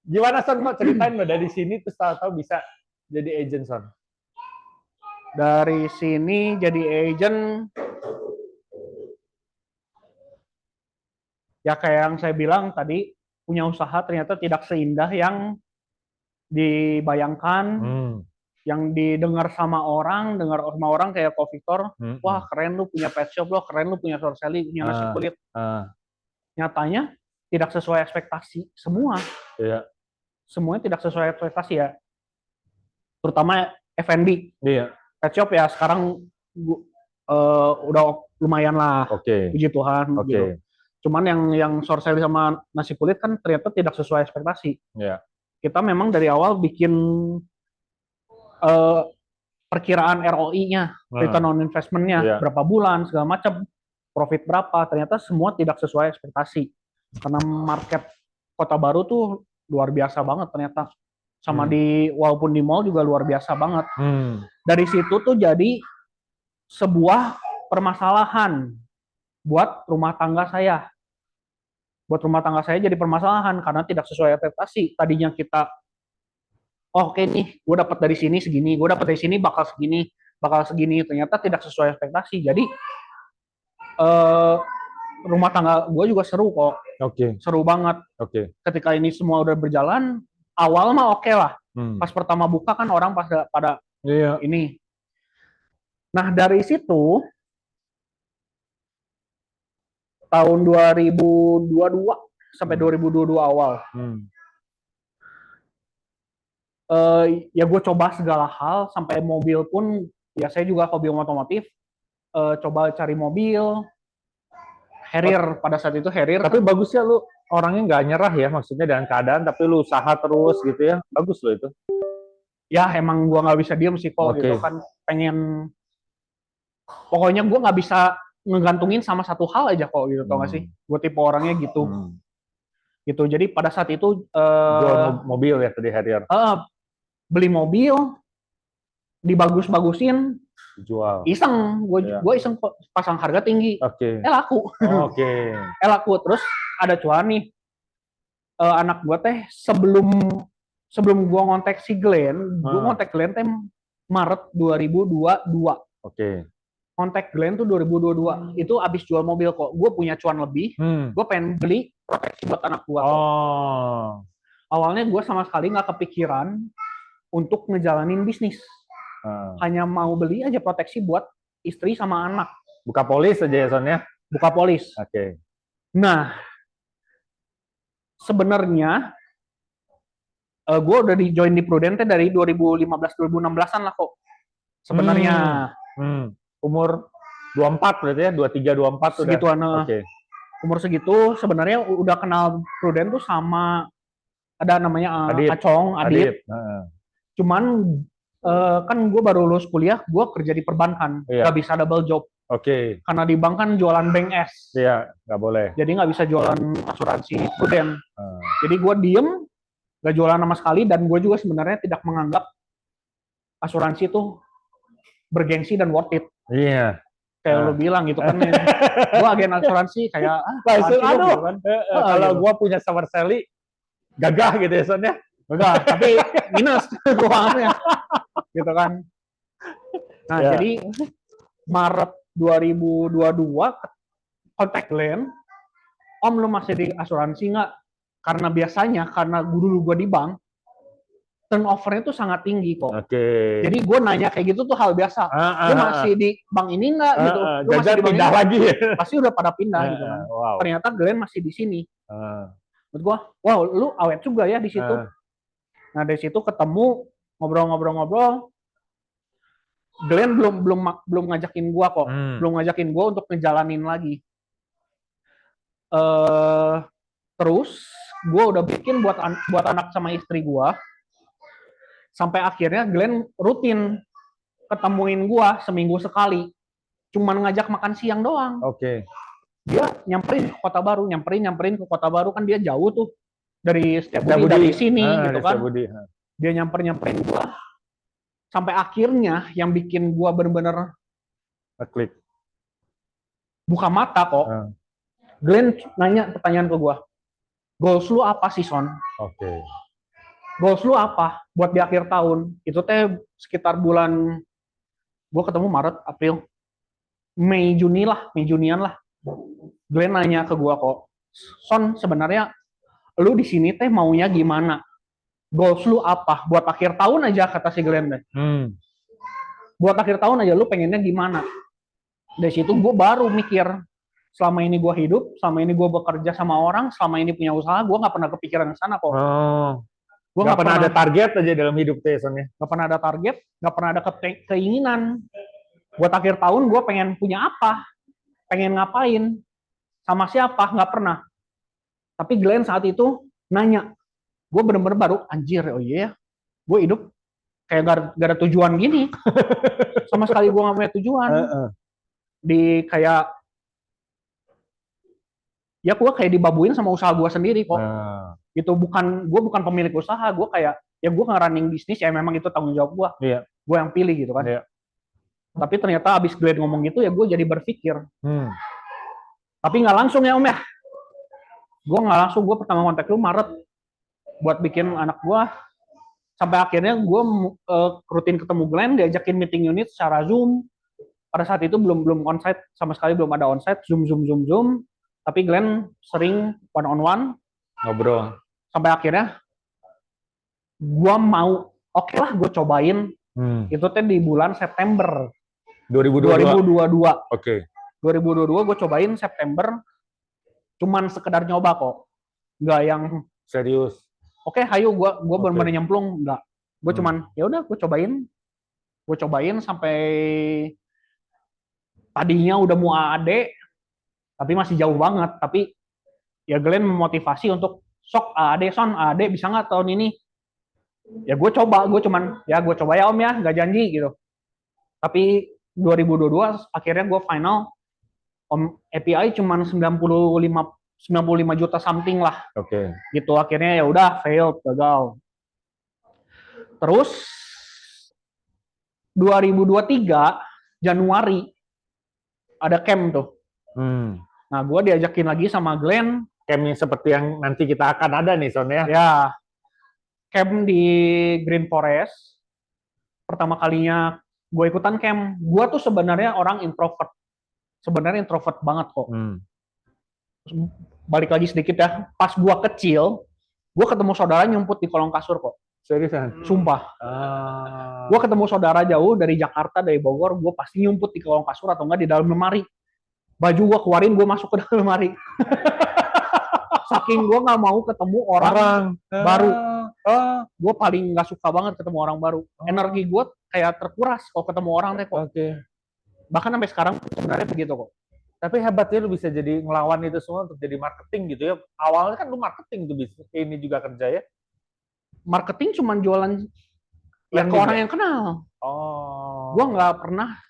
Gimana Son, kok ceritain lo dari sini terus tahu-tahu bisa jadi agent, Son? Dari sini jadi agent, ya kayak yang saya bilang tadi, punya usaha ternyata tidak seindah yang dibayangkan, yang didengar sama orang kayak Ko Victor, wah keren lu punya pet shop lo, keren lu punya Sorcelli, punya nasi kulit. Nyatanya tidak sesuai ekspektasi semua. Iya. Semuanya tidak sesuai ekspektasi ya. Terutama F&B. Iya. Pet shop ya sekarang udah lumayan lah. Puji Tuhan. Gitu. Cuman yang Sorcelli sama nasi kulit kan ternyata tidak sesuai ekspektasi. Iya. Kita memang dari awal bikin perkiraan ROI-nya, return on investment-nya, berapa bulan, segala macam, profit berapa, ternyata semua tidak sesuai ekspektasi. Karena market Kota Baru tuh luar biasa banget ternyata. Sama walaupun di mall juga luar biasa banget. Dari situ tuh jadi sebuah permasalahan buat rumah tangga saya. Buat rumah tangga saya jadi permasalahan karena tidak sesuai ekspektasi. Tadinya kita oke nih, gue dapat dari sini segini, gue dapat dari sini bakal segini, ternyata tidak sesuai ekspektasi. Jadi rumah tangga gue juga seru kok, seru banget. Ketika ini semua udah berjalan, awal mah oke lah. Pas pertama buka kan orang pada ini. Nah dari situ tahun 2022 sampai 2022 awal. Ya gue coba segala hal, sampai mobil pun, ya saya juga hobi otomotif, coba cari mobil Harrier, pada saat itu Harrier. Tapi bagus ya lu orangnya nggak nyerah ya, maksudnya dengan keadaan, tapi lu usaha terus gitu ya, bagus lo itu. Ya emang gua nggak bisa diem sih kok, gitu kan, pengen, pokoknya gua nggak bisa ngegantungin sama satu hal aja kok, gitu, tau gak sih? Gue tipe orangnya gitu. Gitu, jadi pada saat itu jual mobil ya tadi Harrier. Beli mobil, dibagus-bagusin, jual. Iseng, gue iseng pasang harga tinggi. Laku. Laku. Terus ada cuan nih, anak gue teh sebelum gue ngontek si Glenn, gue ngontek Glenn teh Maret 2022. Kontak Glenn tuh 2022. Itu abis jual mobil kok. Gue punya cuan lebih, gue pengen beli proteksi buat anak gue. Awalnya gue sama sekali nggak kepikiran untuk ngejalanin bisnis. Hanya mau beli aja proteksi buat istri sama anak. Buka polis aja ya Son ya? Buka polis. Nah, sebenarnya gue udah di join di Prudent dari 2015-2016an lah kok. Sebenarnya. Umur 24 berarti ya? 23-24 segituan. Umur segitu sebenarnya udah kenal Prudent tuh sama ada namanya Acong, Adit. Cuman kan gue baru lulus kuliah, gue kerja di perbankan, nggak bisa double job. Karena di bank kan jualan bank S. Iya, nggak boleh. Jadi nggak bisa jualan asuransi Prudent. Jadi gue diem, nggak jualan sama sekali, dan gue juga sebenarnya tidak menganggap asuransi itu bergengsi dan worth it. Iya. Kayak lo bilang gitu kan, gue agen asuransi kayak, gitu kan. Kalau gue punya Summer Sally, gagah gitu ya Son ya? Enggak, tapi minus keuangannya. Gitu kan. Nah, jadi Maret 2022 kontak Glenn, Om lu masih di asuransi nggak? Karena biasanya, karena dulu gue di bank, turnover-nya tuh sangat tinggi kok. Jadi gue nanya kayak gitu tuh hal biasa. Lu masih di bank ini nggak? Gitu. Lu masih di bank pindah ini? Lagi. Pasti udah pada pindah gitu kan. Ternyata Glenn masih di sini. Menurut gue, wow, lu awet juga ya di situ. Nah, dari situ ketemu, ngobrol-ngobrol-ngobrol. Glenn belum ngajakin gua kok. Belum ngajakin gua untuk ngejalanin lagi. Terus gua udah bikin buat anak sama istri gua. Sampai akhirnya Glenn rutin ketemuin gua seminggu sekali. Cuman ngajak makan siang doang. Dia nyamperin ke Kota Baru, nyamperin ke Kota Baru, kan dia jauh tuh. Dari Setiabudi dari sini gitu kan. Dia nyamperin gua. Sampai akhirnya yang bikin gua bener-bener klik, buka mata kok. Glenn nanya pertanyaan ke gua, goals lu apa sih Son? Goals lu apa buat di akhir tahun? Itu teh sekitar bulan, gua ketemu Maret, April, Mei Junian lah. Glenn nanya ke gua kok, Son, sebenarnya lu di sini teh maunya gimana? Goals lu apa? Buat akhir tahun aja, kata si Glenn deh. Buat akhir tahun aja, lu pengennya gimana? Dari situ gue baru mikir, selama ini gue hidup, selama ini gue bekerja sama orang, selama ini punya usaha, gue nggak pernah kepikiran ke sana kok. Gue nggak pernah ada target aja dalam hidup Tyson ya? Nggak pernah ada target, nggak pernah ada keinginan. Buat akhir tahun gue pengen punya apa? Pengen ngapain? Sama siapa? Nggak pernah. Tapi Glenn saat itu nanya, gue bener-bener baru anjir, oh iya, gue hidup kayak gak ada tujuan gini. Sama sekali gue gak punya tujuan. Di kayak, ya gue kayak dibabuin sama usaha gue sendiri kok. Gitu, gue bukan pemilik usaha, gue kayak, ya gue nge-running bisnis, ya memang itu tanggung jawab gue. Gue yang pilih gitu kan. Tapi ternyata abis Glenn ngomong gitu, ya gue jadi berpikir. Tapi gak langsung ya Om ya. Gue gak langsung, gue pertama kontak lu Maret. Buat bikin anak gue, sampai akhirnya gue rutin ketemu Glenn, diajakin meeting unit secara Zoom. Pada saat itu belum onsite, sama sekali belum ada onsite, Zoom. Tapi Glenn sering one on one ngobrol. Sampai akhirnya gue mau, oke lah gue cobain. Itu teh di bulan September 2022. 2022 gue cobain September, cuman sekedar nyoba kok, nggak yang serius. Oke, hayu gue bener-bener nyemplung, enggak. Gue cuman ya udah gue cobain sampai tadinya udah mau AAD, tapi masih jauh banget. Tapi ya Glenn memotivasi untuk sok AAD, Son, AAD bisa nggak tahun ini? Ya gue coba, gue coba ya Om ya, nggak janji gitu. Tapi 2022 akhirnya gue final, Om API cuman 95 juta something lah. Oke. Gitu akhirnya ya udah failed, gagal. Terus 2023 Januari ada camp tuh. Nah, gue diajakin lagi sama Glenn. Campnya seperti yang nanti kita akan ada nih, Son ya. Ya, camp di Green Forest. Pertama kalinya gue ikutan camp. Gue tuh sebenarnya orang introvert. Sebenarnya introvert banget kok. Balik lagi sedikit ya. Pas gue kecil, gue ketemu saudara nyumput di kolong kasur kok. Seriusan? Sumpah. Gue ketemu saudara jauh dari Jakarta, dari Bogor, gue pasti nyumput di kolong kasur atau enggak di dalam lemari. Baju gue keluarin, gue masuk ke dalam lemari. Saking gue nggak mau ketemu orang baru. Gue paling nggak suka banget ketemu orang baru. Energi gue kayak terkuras kalau ketemu orang teh kok. Bahkan sampai sekarang sebenarnya begitu kok. Tapi hebatnya lu bisa jadi ngelawan itu semua untuk jadi marketing gitu ya. Awalnya kan lu marketing tuh bisnis ini juga kerja ya. Marketing cuman jualan yang ke orang yang kenal. Gue nggak pernah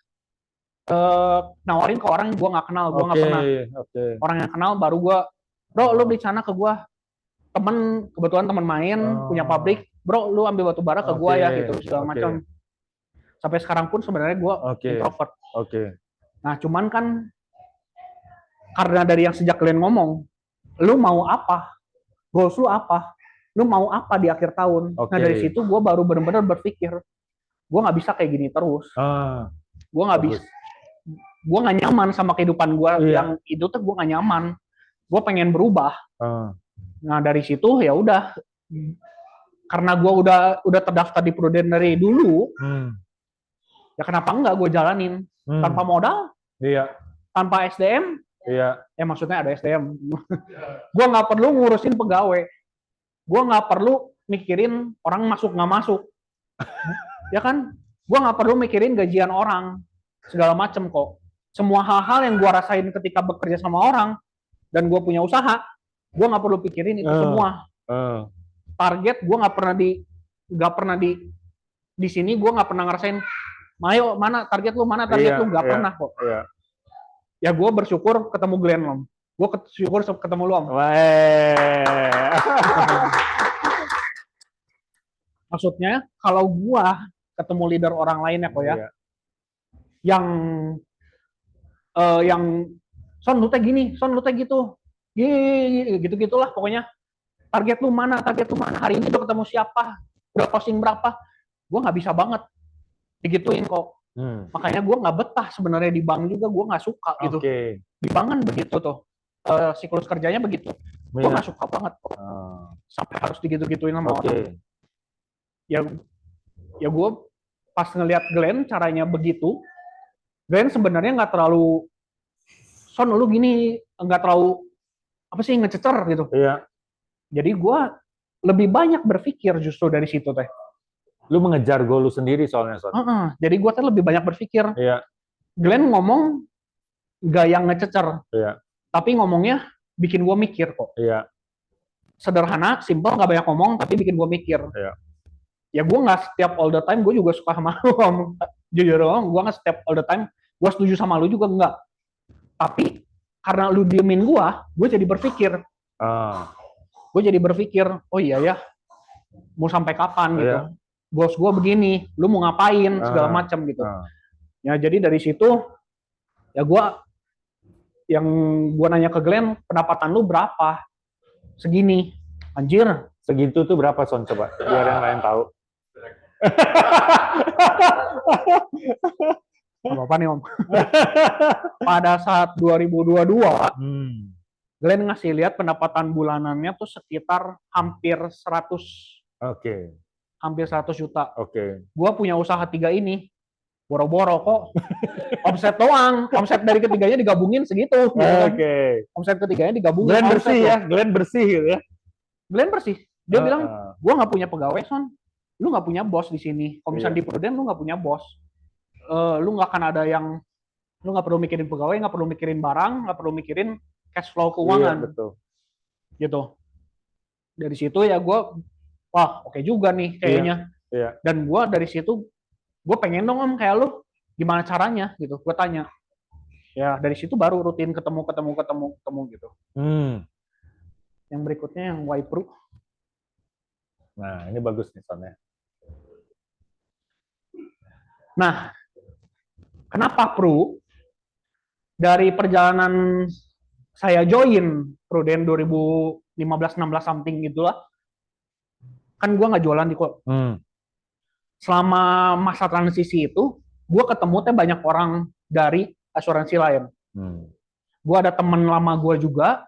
nawarin ke orang yang gue nggak kenal. Gue nggak pernah. Orang yang kenal baru gue, bro lu beli sana ke gue. Kebetulan temen main punya pabrik, bro lu ambil batu bara ke gue ya gitu segala macam. Sampai sekarang pun sebenarnya gue introvert. Nah cuman kan karena dari yang sejak kalian ngomong, lu mau apa? Goals lu apa? Lu mau apa di akhir tahun? Nah dari situ gue baru benar-benar berpikir, gue nggak bisa kayak gini terus. Gue nggak bisa. Gue nggak nyaman sama kehidupan gue yang itu tuh gue nggak nyaman. Gue pengen berubah. Nah dari situ ya udah, karena gue udah terdaftar di Prudent dari dulu, ya kenapa enggak gue jalanin tanpa modal, tanpa SDM, maksudnya ada SDM, gue nggak perlu ngurusin pegawai, gue nggak perlu mikirin orang masuk nggak masuk, ya kan, gue nggak perlu mikirin gajian orang, segala macem kok. Semua hal-hal yang gue rasain ketika bekerja sama orang dan gue punya usaha, gue nggak perlu pikirin itu semua. Target gue nggak pernah di sini gue nggak pernah ngerasain, Mayo mana target lu, mana target lu, nggak pernah kok. Ya gue bersyukur ketemu Glenn Om. Gue bersyukur ketemu lu Om. Maksudnya kalau gue ketemu leader orang lain ya kok ya, yang Son lu teh gini, Son lu teh gitu, gitu-gitulah pokoknya. Target lu mana, hari ini lu ketemu siapa, udah posting berapa, gue nggak bisa banget digituin kok. Makanya gue nggak betah sebenarnya di bank juga, gue nggak suka gitu. Di bank kan begitu tuh, siklus kerjanya begitu, gue nggak suka banget kok. Sampai harus digitu-gituin sama orang. Ya gue pas ngelihat Glenn caranya begitu, Glenn sebenarnya nggak terlalu, Son lu gini, nggak terlalu apa sih ngececer gitu. Jadi gue lebih banyak berpikir justru dari situ teh. Lu mengejar goal lu sendiri soalnya, Son. Jadi gue tuh lebih banyak berpikir. Glenn ngomong gak yang ngececer, tapi ngomongnya bikin gue mikir kok. Sederhana, simple, gak banyak ngomong, tapi bikin gue mikir. Ya gue nggak setiap all the time, gue juga suka sama lu, Om. Jujur Om, gue nggak setiap all the time, gue setuju sama lu juga enggak. Tapi karena lu diemin gue jadi berpikir. Gue jadi berpikir, oh iya ya, mau sampai kapan gitu. Bos gue begini, lu mau ngapain, segala macam gitu. Ya jadi dari situ, ya yang gue nanya ke Glenn, pendapatan lu berapa? Segini. Anjir. Segitu tuh berapa, Son? Coba, biar yang lain tahu. Apa nih Om? Pada saat 2022, Glenn ngasih lihat pendapatan bulanannya tuh sekitar hampir 100. Hampir 100 juta. Gua punya usaha 3 ini, boro-boro kok. Omset doang, omset dari ketiganya digabungin segitu. Omset ketiganya digabungin. Glenn bersih ya, Glenn bersih gitu ya. Glenn bersih. Dia bilang, gua nggak punya pegawai, Son. Lu nggak punya bos di sini. Kalau misalnya di Prudent, lu nggak punya bos. Lu nggak akan ada yang Lu nggak perlu mikirin pegawai, nggak perlu mikirin barang, nggak perlu mikirin cash flow Iya, keuangan, betul. gitu. Dari situ ya gue, wah oke juga nih kayaknya. Iya. Dan gue dari situ, gue pengen dong Om kayak lu, gimana caranya gitu. Gue tanya. Ya dari situ baru rutin ketemu gitu. Yang berikutnya yang Wipro. Nah, ini bagus nih Son ya. Nah, kenapa Pro? Dari perjalanan saya join Prudent 2015-16 something gitulah, kan gue nggak jualan di kok. Selama masa transisi itu, gue ketemu teh banyak orang dari asuransi lain. Gue ada temen lama gue juga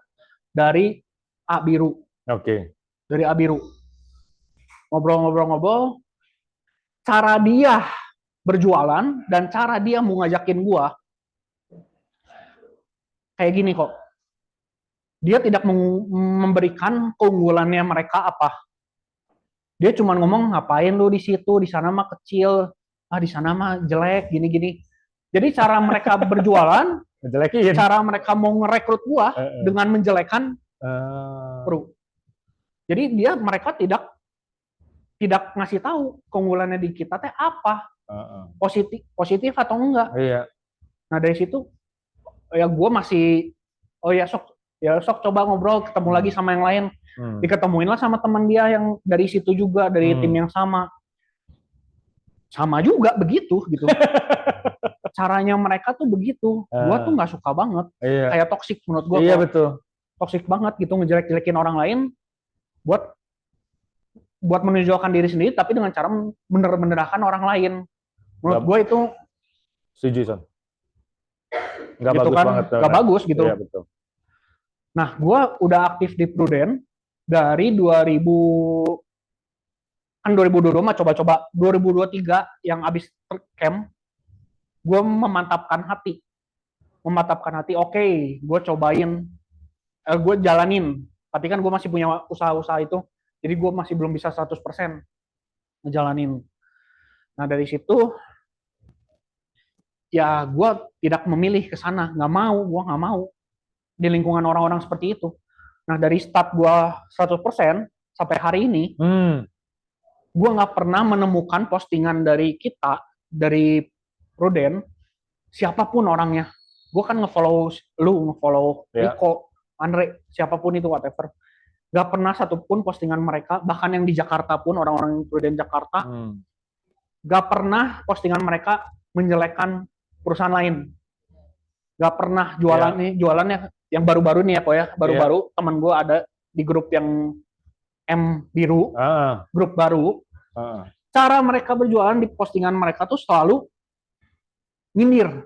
dari A Biru. Oke. Dari A Biru. Ngobrol-ngobrol, cara dia berjualan dan cara dia mau ngajakin gue kayak gini kok. Dia tidak memberikan keunggulannya mereka apa. Dia cuma ngomong ngapain lu di situ, di sana mah kecil, di sana mah jelek, gini-gini. Jadi cara mereka berjualan, cara mereka mau ngerekrut gua dengan menjelekan Pro. Jadi mereka tidak ngasih tahu keunggulannya di kita teh apa, positif atau enggak. Nah dari situ ya gua masih sok coba ngobrol, ketemu lagi sama yang lain. Diketemuin lah sama teman dia yang dari situ juga, dari tim yang sama. Sama juga begitu gitu. Caranya mereka tuh begitu. Gua tuh nggak suka banget. Kayak toksik menurut gua. Iya betul. Toksik banget gitu, ngejelek-jelekin orang lain buat menunjukkan diri sendiri tapi dengan cara bener-benerkan orang lain. Menurut gua itu setuju Son. Nggak gitu bagus kan, banget. Nggak bagus gitu. Iya betul. Nah, gue udah aktif di Prudent dari 2000 kan 2022 mah coba-coba, 2023 yang abis camp, gue memantapkan hati, oke, gue cobain, gue jalanin, tapi kan gue masih punya usaha-usaha itu, jadi gue masih belum bisa 100% ngejalanin. Nah dari situ, ya gue tidak memilih ke sana, gue nggak mau di lingkungan orang-orang seperti itu. Nah dari start gue 100% sampai hari ini, gue nggak pernah menemukan postingan dari kita, dari Prudent, siapapun orangnya. Gue kan ngefollow lu, ngefollow Rico, Andre, siapapun itu, whatever. Gak pernah satupun postingan mereka, bahkan yang di Jakarta pun, orang-orang Prudent Jakarta, gak pernah postingan mereka menjelekkan perusahaan lain. Gak pernah jualannya yang baru-baru nih ya, ya, baru-baru teman gue ada di grup yang M Biru, grup baru. Cara mereka berjualan di postingan mereka tuh selalu nyinyir.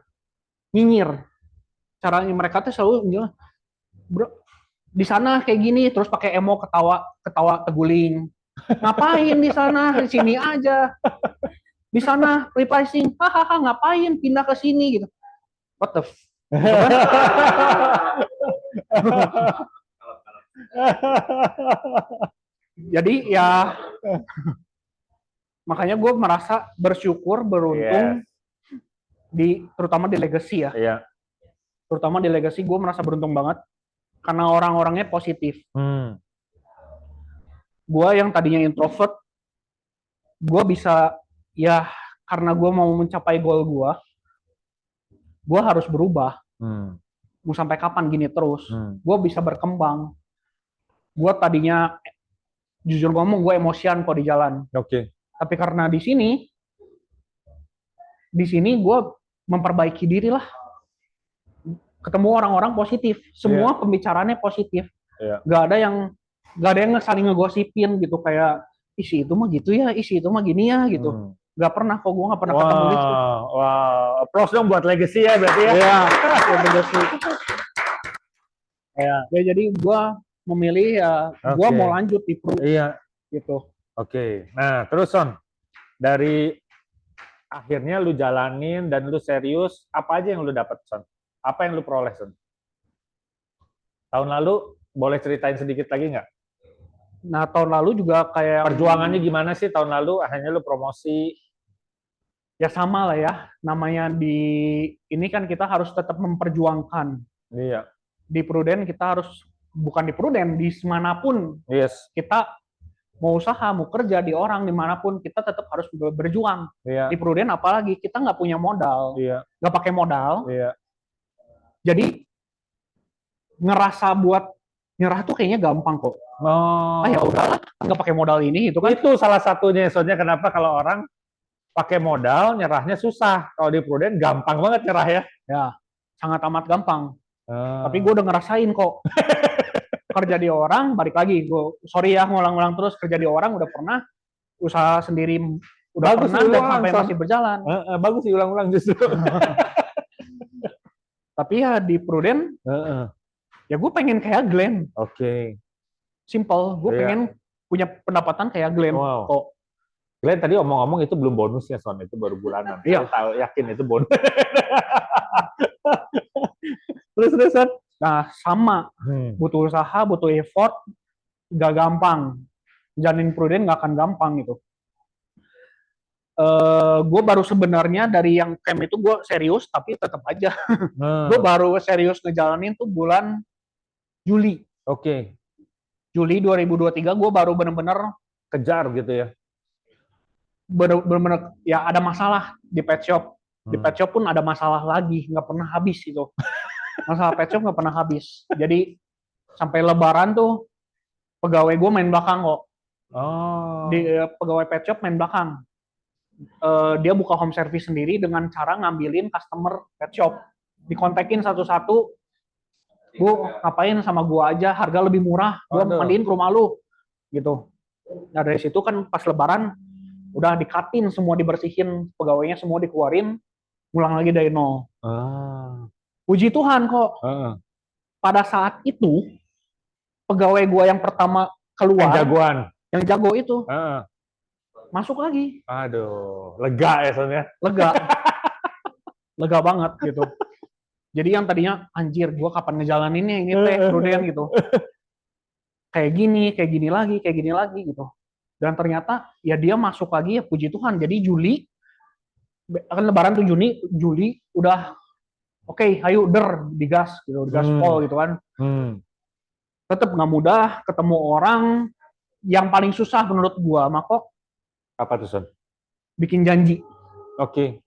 Caranya mereka tuh selalu bro, di sana kayak gini, terus pakai emo ketawa teguling. Ngapain di sana? Di sini aja. Di sana repricing, hahaha, ngapain pindah ke sini gitu. What the Jadi ya makanya gue merasa bersyukur, beruntung terutama di Legacy ya. Terutama di Legacy gue merasa beruntung banget karena orang-orangnya positif. Gue yang tadinya introvert, gue bisa ya karena gue mau mencapai goal gue harus berubah. Mau sampai kapan gini terus? Gue bisa berkembang. Gue tadinya jujur ngomong gue emosian kok di jalan. Tapi karena di sini gue memperbaiki diri lah. Ketemu orang-orang positif, semua pembicaraannya positif. Gak ada yang saling ngegosipin gitu kayak isi itu mah gitu ya, isi itu mah gini ya gitu. Gak pernah kok, gue gak pernah ketemu gitu. Wow, applause dong buat Legacy ya berarti ya. Iya, Legacy. Ya, jadi gue memilih gue mau lanjut di Pro. Iya. Gitu. Oke. Nah, terus Son, dari akhirnya lu jalanin dan lu serius, apa aja yang lu dapat Son? Apa yang lu peroleh Son? Tahun lalu boleh ceritain sedikit lagi nggak? Nah, tahun lalu juga kayak perjuangannya gimana sih tahun lalu? Akhirnya lu promosi. ya sama lah ya, namanya di ini kan kita harus tetap memperjuangkan. Iya. Di Prudent kita harus, bukan di Prudent, di manapun Yes. kita mau usaha, mau kerja di orang dimanapun kita tetap harus berjuang. Iya. Di Prudent apalagi kita nggak punya modal, Iya. nggak pakai modal, Iya. jadi ngerasa buat nyerah tuh kayaknya gampang kok. Oh. Ah ya udahlah, nggak pakai modal ini itu kan. Itu salah satunya, soalnya kenapa kalau orang pakai modal nyerahnya susah. Kalau di Prudent gampang banget nyerah ya. Ya, sangat amat gampang. Ah. Tapi gue udah ngerasain kok. Kerja di orang, balik lagi. Sorry ya, ngulang-ngulang terus. Kerja di orang udah pernah. Usaha sendiri udah Bagus pernah dan diulang, sampai Son. masih berjalan. Bagus diulang-ulang justru. Tapi ya di Prudent, ya gue pengen kayak Glenn. Oke. Simple. Gue Iya. pengen punya pendapatan kayak Glenn. Wow. Kok. Glenn tadi omong-omong itu belum bonusnya, Son. Itu baru bulanan. Iya. Saya tahu, yakin itu bonus. Terus, Son. Nah, sama. Butuh usaha, butuh effort. Gak gampang. Jalanin Prudent gak akan gampang gitu. Gue baru sebenarnya dari yang camp itu gue serius, tapi tetap aja. Gue baru serius ngejalanin tuh bulan Juli. Oke. Juli 2023 gue baru bener-bener Kejar gitu ya. bener-bener ya ada masalah di pet shop. Di pet shop pun ada masalah lagi, nggak pernah habis itu. Masalah pet shop nggak pernah habis. Jadi sampai Lebaran tuh pegawai gue main belakang kok. Oh. Pegawai pet shop main belakang. Dia buka home service sendiri dengan cara ngambilin customer pet shop. Dikontekin satu-satu, Bu, ngapain sama gua aja, harga lebih murah, gua mandiin ke rumah lu. Gitu. Nah dari situ kan pas Lebaran, udah dikatin, semua dibersihin, pegawainya semua dikeluarin, ngulang lagi dari nol. Puji Tuhan kok, pada saat itu, pegawai gua yang pertama keluar, yang jago itu, masuk lagi. Aduh, lega ya Son ya? Lega. Lega banget gitu. Jadi yang tadinya, anjir, gue kapan ngejalaninnya ini teh, Prudent gitu. Kayak gini lagi gitu. Dan ternyata, ya dia masuk lagi, ya puji Tuhan. Jadi Juli, kan Lebaran tuh Juli udah, oke, ayo digas gitu, digaspol gitu kan. Tetap nggak mudah, ketemu orang, yang paling susah menurut gue, Mako, apa tuh Son? Bikin janji. Oke.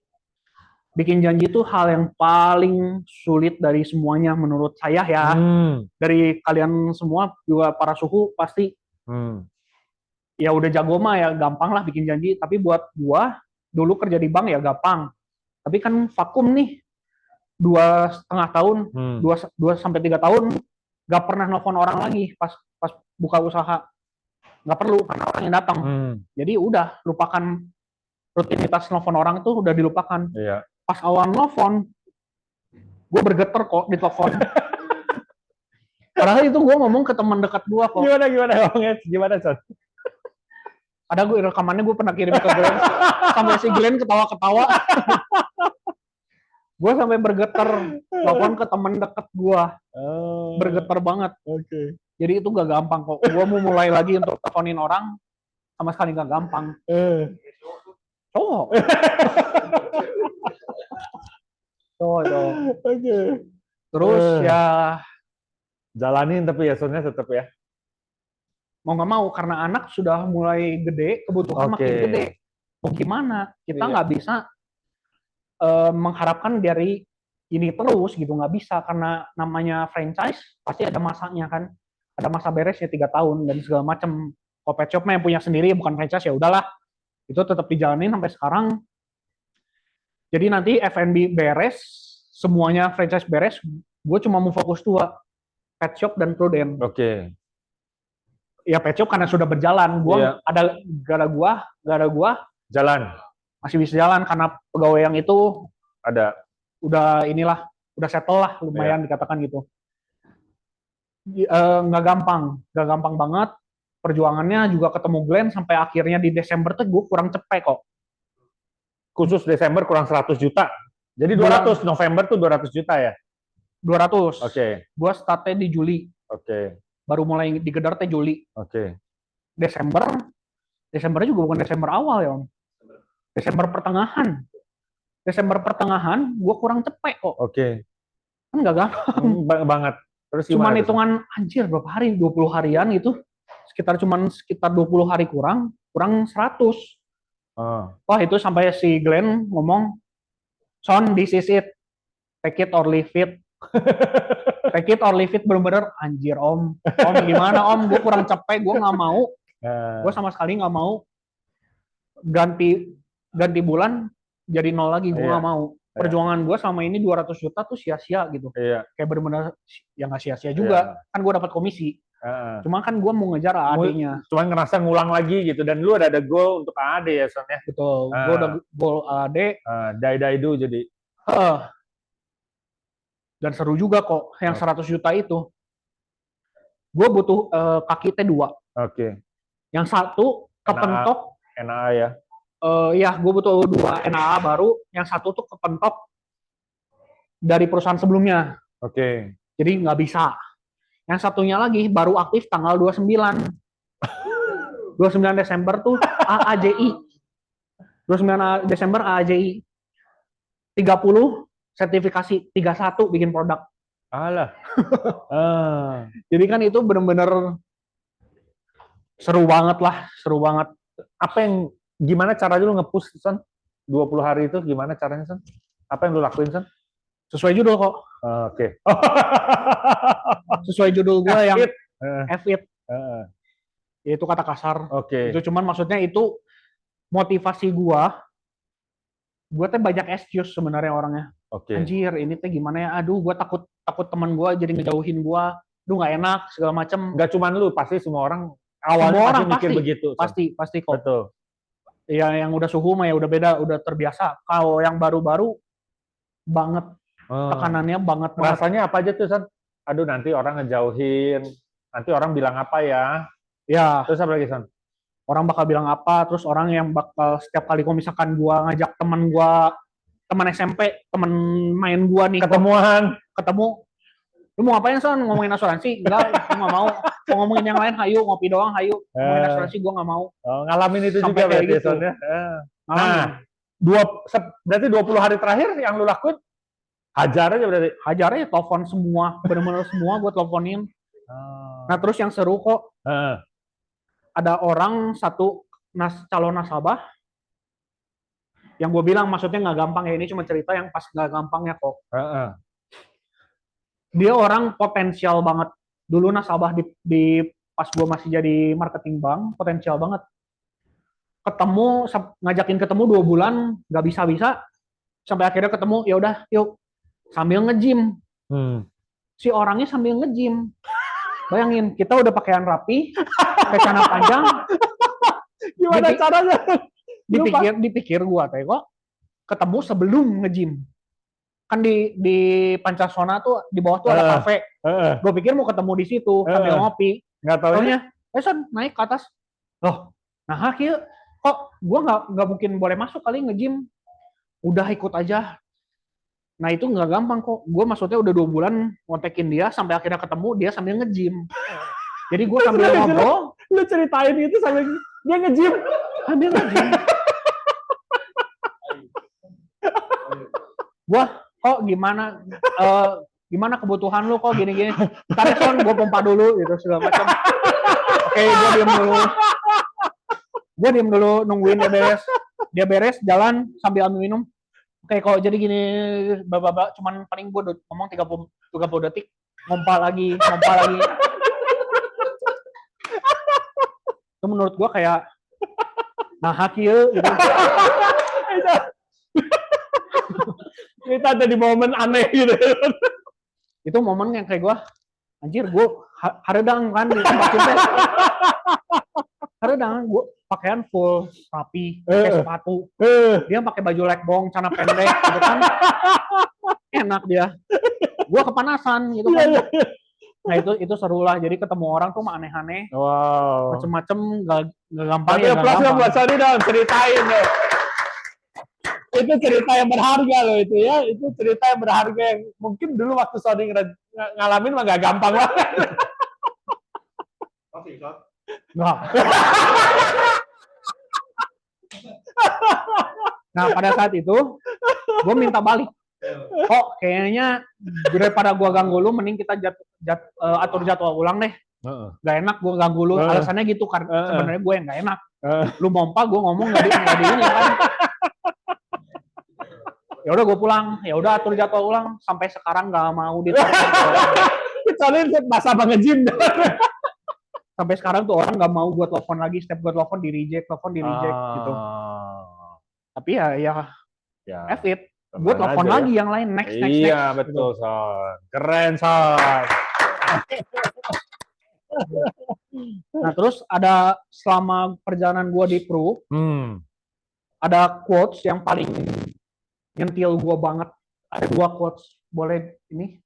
Bikin janji itu hal yang paling sulit dari semuanya menurut saya ya. Dari kalian semua juga para suhu pasti ya udah jago mah ya gampang lah bikin janji. Tapi buat gua dulu kerja di bank ya gampang. Tapi kan vakum nih 2,5 tahun, 2 sampai 3 tahun gak pernah nelfon orang lagi pas buka usaha. Nggak perlu karena orang yang datang. Jadi udah lupakan rutinitas nelfon orang itu udah dilupakan. Iya. Pas awal nelfon, gue bergetar kok di telepon. Padahal itu gue ngomong ke teman dekat gue kok. Gimana Son? Ada gue rekamannya, gue pernah kirim ke Glenn. Sampai si Glenn ketawa-ketawa. Gue sampai bergetar telepon ke teman dekat gue. Bergetar banget. Oke. Jadi itu gak gampang kok. Gue mau mulai lagi untuk teleponin orang, sama sekali gak gampang. Cowok. Oke. Terus ya jalanin tapi ya Sonnya tetap ya. Mau nggak mau karena anak sudah mulai gede, kebutuhan makin gede. Mau gimana? Kita nggak bisa mengharapkan dari ini terus gitu, nggak bisa karena namanya franchise pasti ada masanya kan. Ada masa beresnya 3 tahun dan segala macam. Kalau pet shop yang punya sendiri bukan franchise ya udahlah. Itu tetap dijalanin sampai sekarang. Jadi nanti F&B beres, semuanya franchise beres, gue cuma mau fokus 2, pet shop dan Prudent. Oke. Ya pet shop karena sudah berjalan, gak ada gua jalan. Masih bisa jalan karena pegawai yang itu ada. Udah settle lah lumayan dikatakan gitu. Nggak gampang banget. Perjuangannya juga ketemu Glenn sampai akhirnya di Desember tuh gue kurang cepet kok. Khusus Desember kurang 100 juta. Jadi 200, November tuh 200 juta ya? 200. Oke. Gua startnya di Juli. Oke. Baru mulai digedar teh Juli. Oke. Desembernya juga bukan Desember awal ya Om. Desember pertengahan. Desember pertengahan gue kurang cepet kok. Oke. Kan nggak gampang. Banget. Terus Cuman gimana tuh? hitungan anjir berapa hari? 20 harian itu sekitar 20 hari kurang 100. Oh. Wah, itu sampai si Glenn ngomong, "Son, this is it. Take it or leave it." Take it or leave it, bener-bener anjir om. Om gimana om? Gue kurang capek, gue nggak mau. Gue sama sekali nggak mau ganti bulan jadi nol lagi. Gue nggak mau. Perjuangan gue selama ini 200 juta tuh sia-sia gitu. Kayak bener-bener ya nggak sia-sia juga. Kan gue dapat komisi. Cuma kan gue mau ngejar AAD-nya. Cuma ngerasa ngulang lagi gitu. Dan lu ada goal untuk AAD ya, Son ya? Betul. Gue udah goal AAD. Die-do jadi. Dan seru juga kok. Yang 100 juta itu. Gue butuh kaki T2. Oke. Yang satu kepentok. NAA ya? Ya, gue butuh 2 NAA baru. Yang satu tuh kepentok dari perusahaan sebelumnya. Oke. Jadi nggak bisa. Yang satunya lagi baru aktif tanggal 29. 29 Desember tuh AAJI. 29 Desember AAJI. 30 sertifikasi, 31 bikin produk. Alah. Jadi kan itu bener-bener seru banget lah, seru banget. Gimana cara lu nge-push, Son? 20 hari itu gimana caranya, Son? Apa yang lu lakuin, Son? Sesuai judul kok. Oke. Sesuai judul gue yang F-it. Itu kata kasar. Oke. Itu cuman maksudnya itu motivasi gue. Gue tuh banyak excuse sebenarnya orangnya. Oke. Anjir, ini teh gimana ya? Aduh, gue takut teman gue jadi ngejauhin gue. Aduh, nggak enak segala macem. Nggak cuman lu, pasti semua orang awalnya mikir begitu. Pasti kok. Betul. Ya yang udah suhu mah ya udah beda, udah terbiasa. Kalau yang baru-baru banget tekanannya banget. Rasanya apa aja tuh, Son? Aduh, nanti orang ngejauhin, nanti orang bilang apa ya? Ya. Terus apa lagi, Son? Orang bakal bilang apa, terus orang yang bakal setiap kali kalau misalkan gua ngajak teman SMP, teman main gua nih ketemu, lu mau ngapain, Son? Ngomongin asuransi? Enggak, gua nggak mau. Mau ngomongin yang lain, hayu, ngopi doang, hayu. Ngomongin asuransi gua nggak mau. Ngalamin itu sampai juga berarti, gitu. Son ya? Nah, berarti 20 hari terakhir yang lu lakuin hajar aja berarti? Hajar aja, telepon semua, bener-bener semua gua teleponin. Nah, terus yang seru kok, ada orang satu calon nasabah yang gue bilang maksudnya nggak gampang ya, ini cuma cerita yang pas nggak gampangnya kok. Dia orang potensial banget. Dulu nasabah di pas gue masih jadi marketing bank, potensial banget. Ngajakin ketemu 2 bulan nggak bisa, sampai akhirnya ketemu, ya udah yuk sambil nge-gym. Si orangnya sambil nge-gym. Bayangin, kita udah pakaian rapi, pakai celana panjang. Gimana caranya? Dipikir gua teh kok ketemu sebelum nge-gym. Kan di Pancasona tuh di bawah tuh ada kafe. Gua pikir mau ketemu di situ sambil ngopi. Nggak taunya, Son naik ke atas. Loh, nah kieu kok gua nggak mungkin boleh masuk kali nge-gym. Udah ikut aja. Nah itu nggak gampang kok. Gue maksudnya udah 2 bulan ngontekin dia sampai akhirnya ketemu dia sambil nge-gym. Jadi gue sambil ngobrol. Lu ceritain itu sambil dia nge-gym. Sambil nge-gym. Gue kok gimana? Gimana kebutuhan lu kok gini-gini? Ntar Son gue pompa dulu gitu segala macam. Oke, gue diem dulu nungguin dia beres jalan sambil ambil minum. Oke, kalau jadi gini, cuman paling gue ngomong 30 detik, ngompa lagi. Itu menurut gue kayak, nah hakil gitu. Kita ada di momen aneh gitu. Itu momen yang kayak gue, anjir gue haredang kan di tempat itu. Haredang, gue pakaian full rapi, pakai sepatu. Dia pakai baju legbong, celana pendek gitu kan. Enak dia. Gue kepanasan gitu kan. Nah itu seru lah. Jadi ketemu orang tuh mah aneh-aneh. Wow. Macem-macem gak gampang. Tapi plus yang buat Sony dong, ceritain deh. Itu cerita yang berharga loh itu ya. Itu cerita yang berharga yang mungkin dulu waktu Sony ngalamin mah gak gampang banget. Nah pada saat itu gue minta balik. Kok kayaknya daripada gue ganggu lu, mending kita atur jadwal ulang deh. Gak enak gue ganggu lu. Alasannya gitu karena sebenarnya gue yang gak enak. Lu mompa, gue ngomong nggak di ini kan. Ya udah gue pulang, ya udah atur jadwal ulang. Sampai sekarang nggak mau ditelepon. Kecuali masa nge-gym. Sampai sekarang tuh orang nggak mau gue telepon lagi. Setiap gue telepon di reject gitu. Tapi ya F it. Gue telepon lagi yang lain, next. Iya, betul, Son. Keren, Son. Nah, terus ada selama perjalanan gue di Pro, ada quotes yang paling nyentil gue banget. Ada 2 quotes, boleh ini?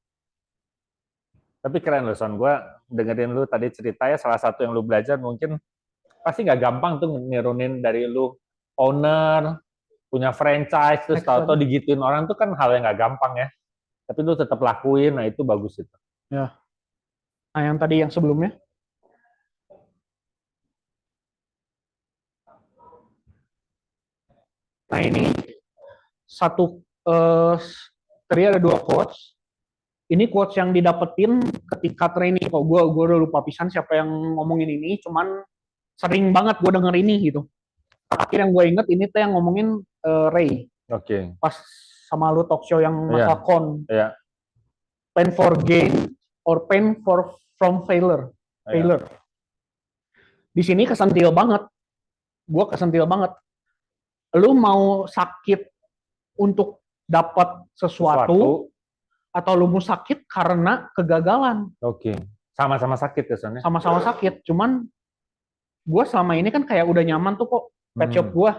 Tapi keren loh, Son. Gue dengerin lu tadi ceritanya, salah satu yang lu belajar mungkin pasti nggak gampang tuh nirunin dari lu owner, punya franchise, terus tahu-tahu digituin orang tuh kan hal yang nggak gampang ya. Tapi lu tetap lakuin, nah itu bagus itu. Ya. Nah, yang tadi yang sebelumnya. Nah, ini tadi ada 2 quotes. Ini quotes yang didapetin ketika training. Kok gue udah lupa pisan siapa yang ngomongin ini, cuman sering banget gue denger ini gitu. Terakhir yang gue inget ini tuh yang ngomongin Ray. Oke. Pas sama lu talk show yang masalah con. Iya. Pain for gain or pain from failure. Di sini kesentil banget. Gue kesentil banget. Lu mau sakit untuk dapat sesuatu atau lu mau sakit karena kegagalan. Oke. Sama-sama sakit ya, Son? Sama-sama sakit. Cuman gue selama ini kan kayak udah nyaman tuh kok. Pet shop gue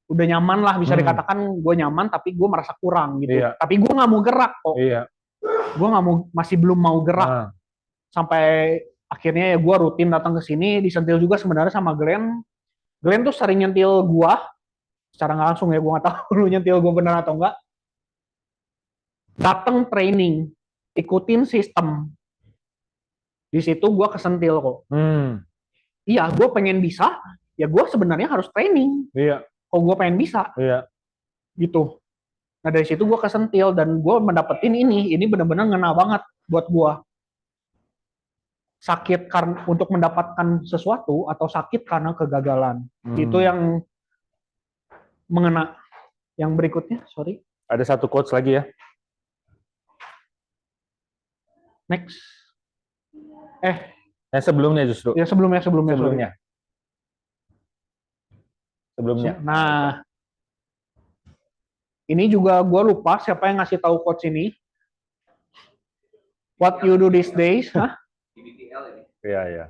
udah nyaman lah, bisa dikatakan gue nyaman, tapi gue merasa kurang gitu. Iya. Tapi gue nggak mau gerak kok. Iya. Gue masih belum mau gerak. Sampai akhirnya ya gue rutin datang ke sini, disentil juga sebenarnya sama Glenn. Glenn tuh sering nyentil gue, secara nggak langsung ya, gue nggak tahu lu nyentil gue benar atau enggak. Datang training, ikutin sistem. Di situ gue kesentil kok. Iya, gue pengen bisa, ya gue sebenarnya harus training. Iya. Kok gue pengen bisa. Iya. Gitu. Nah dari situ gue kesentil dan gue mendapetin ini benar-benar ngena banget buat gue. Sakit karena untuk mendapatkan sesuatu atau sakit karena kegagalan. Itu yang mengena. Yang berikutnya, sorry. Ada 1 quotes lagi ya. Next. Sebelumnya justru. Ya sebelumnya. Nah, ini juga gue lupa siapa yang ngasih tahu quotes ini. What you do these days, BTL ini. Iya.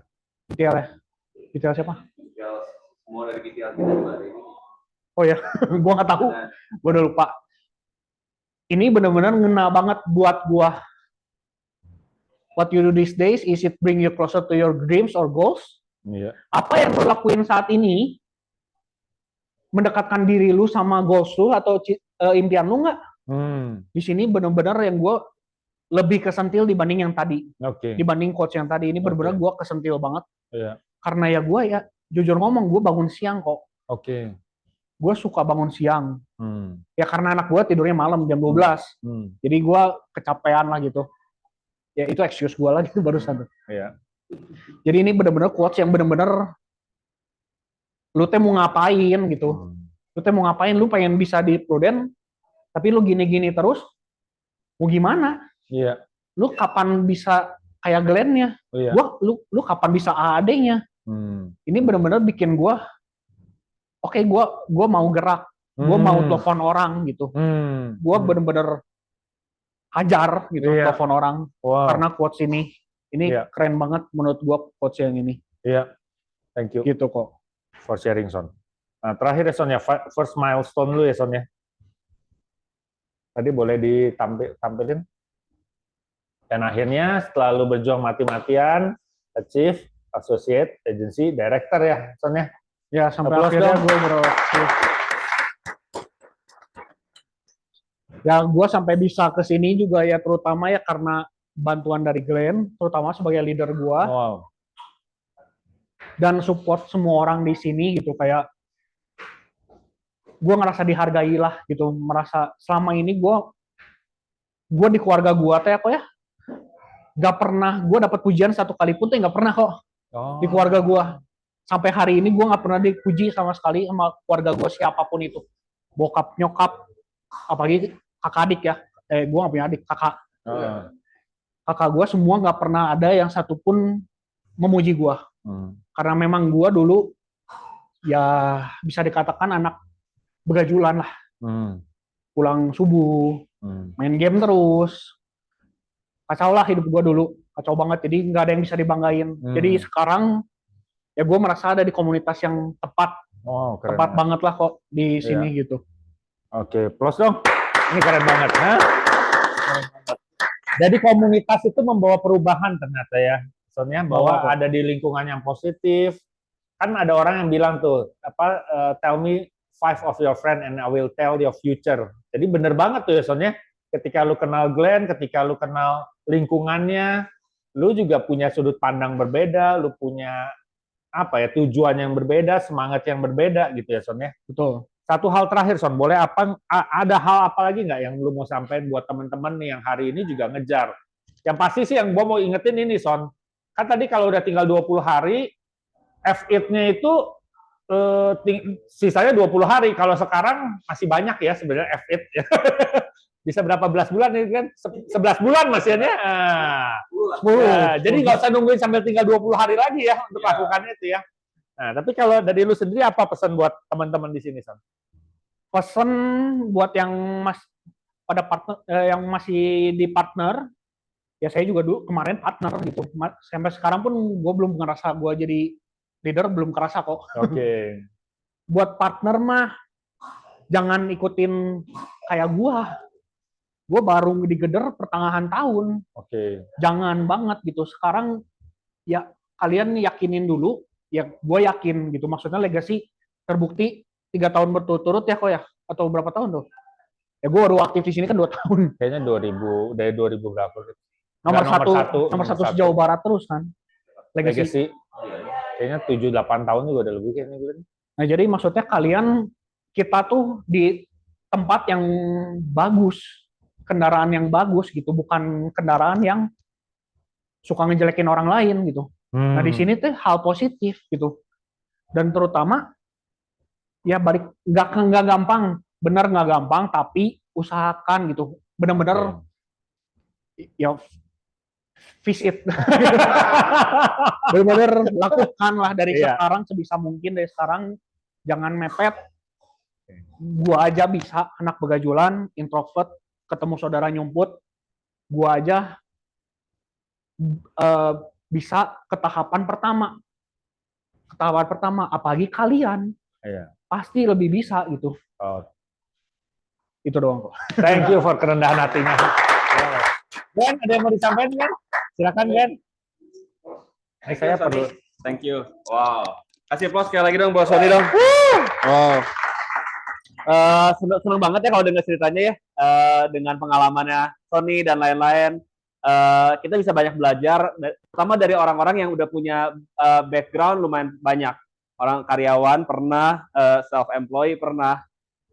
BTL siapa? BTL, semua dari BTL kita juga ada ini. Oh ya, gue nggak tahu, gue udah lupa. Ini benar-benar ngena banget buat gue. What you do these days, is it bring you closer to your dreams or goals? Iya. Apa yang lo lakuin saat ini mendekatkan diri lu sama goals lu atau impian lu nggak? Di sini benar-benar yang gue lebih kesentil dibanding yang tadi. Dibanding coach yang tadi, ini benar-benar gue kesentil banget. Iya. Karena ya gue ya jujur ngomong, gue bangun siang kok. Gue suka bangun siang. Ya karena anak gue tidurnya malam jam 12. Jadi gue kecapean lah gitu. Ya itu excuse gue lagi barusan. Iya. Jadi ini benar-benar quotes yang benar-benar lu teh mau ngapain gitu. Lu teh mau ngapain, lu pengen bisa di Prudent, tapi lu gini-gini terus, mau gimana? Iya. Lu kapan bisa kayak Glenn-nya? Iya. Lu kapan bisa AAD-nya? Ini benar-benar bikin gue, oke, gue mau gerak, gue mau telepon orang gitu. Gue benar-benar hajar gitu, telepon orang. Karena quotes ini keren banget menurut gue quotes yang ini. Iya. Thank you. Gitu kok. For sharing, Son. Nah, terakhir ya, Son ya, first milestone lu ya, Son ya. Tadi boleh ditampilin. Dan akhirnya setelah lu berjuang mati-matian, achieve, associate, agency, director ya, Son ya. Ya, sampai akhirnya gue ya gue sampai bisa ke sini juga ya, terutama ya karena bantuan dari Glenn, terutama sebagai leader gue. Dan support semua orang di sini gitu, kayak gue ngerasa dihargai lah gitu, merasa selama ini gue di keluarga gue teh apa ya, gak pernah gue dapat pujian satu kali pun tuh nggak pernah kok di keluarga gue. Sampai hari ini gue nggak pernah dipuji sama sekali sama keluarga gue siapapun itu, bokap nyokap, apalagi kakak adik ya, gue nggak punya adik, kakak gue semua nggak pernah ada yang satupun memuji gue. Karena memang gue dulu ya bisa dikatakan anak begajulan lah, pulang subuh main game terus, kacau lah hidup gue dulu, kacau banget, jadi nggak ada yang bisa dibanggain. Jadi sekarang ya gue merasa ada di komunitas yang tepat, tepat banget lah kok di sini gitu. Oke, plus dong, ini keren banget, ha? Jadi komunitas itu membawa perubahan ternyata ya, soalnya bahwa ada di lingkungan yang positif. Kan ada orang yang bilang tuh, tell me 5 of your friend and I will tell your future. Jadi bener banget tuh ya, soalnya ketika lu kenal Glenn, ketika lu kenal lingkungannya, lu juga punya sudut pandang berbeda, lu punya tujuan yang berbeda, semangat yang berbeda gitu ya, Son ya. Betul. Satu hal terakhir, Son, boleh ada hal apa lagi nggak yang lu mau sampaikan buat teman-teman nih yang hari ini juga ngejar? Yang pasti sih yang gua mau ingetin ini, Son. Kan tadi kalau udah tinggal 20 hari, F8-nya itu sisanya 20 hari. Kalau sekarang masih banyak ya sebenarnya F8 ya. Bisa berapa belas bulan ini kan? 11 bulan masihnya. Jadi nggak usah nungguin sampai tinggal 20 hari lagi ya untuk lakukan itu ya. Nah, tapi kalau dari lu sendiri apa pesan buat teman-teman di sini, Son? Pesan buat yang pada partner yang masih di partner, ya saya juga dulu kemarin partner gitu. Sampai sekarang pun gue belum ngerasa gue jadi leader, belum kerasa kok. Oke. Buat partner mah jangan ikutin kayak gue. Gue baru digeder pertengahan tahun. Oke. Jangan banget gitu. Sekarang ya kalian yakinin dulu. Ya gue yakin gitu. Maksudnya legacy terbukti 3 tahun berturut-turut ya kok ya? Atau berapa tahun tuh? Ya gue baru aktif di sini kan 2 tahun. Kayaknya 2000 dari 2000 berapa? Nomor satu sejauh barat terus kan. Legacy. Kayaknya 7-8 tahun juga udah lebih kayaknya. Nah jadi maksudnya kalian, kita tuh di tempat yang bagus, kendaraan yang bagus gitu, bukan kendaraan yang suka ngejelekin orang lain gitu. Nah di sini tuh hal positif gitu. Dan terutama ya balik nggak gampang, benar nggak gampang, tapi usahakan gitu, benar-benar ya visit, benar-benar lakukan lah dari sekarang sebisa mungkin, dari sekarang jangan mepet. Gua aja bisa anak begajulan, introvert, ketemu saudara nyumput, gua aja bisa ke tahapan pertama, apalagi kalian pasti lebih bisa gitu. Itu doang kok. Thank you for kerendahan hatinya. Glenn, ada yang mau disampaikan kan? Silakan Glenn. Ini saya perlu. Thank you. Wow. Kasih applause sekali lagi dong buat Sony dong. Wow. Senang banget ya kalau dengar ceritanya ya, dengan pengalamannya Sony dan lain-lain. Kita bisa banyak belajar, terutama dari orang-orang yang udah punya background lumayan banyak. Orang karyawan pernah, self-employed pernah,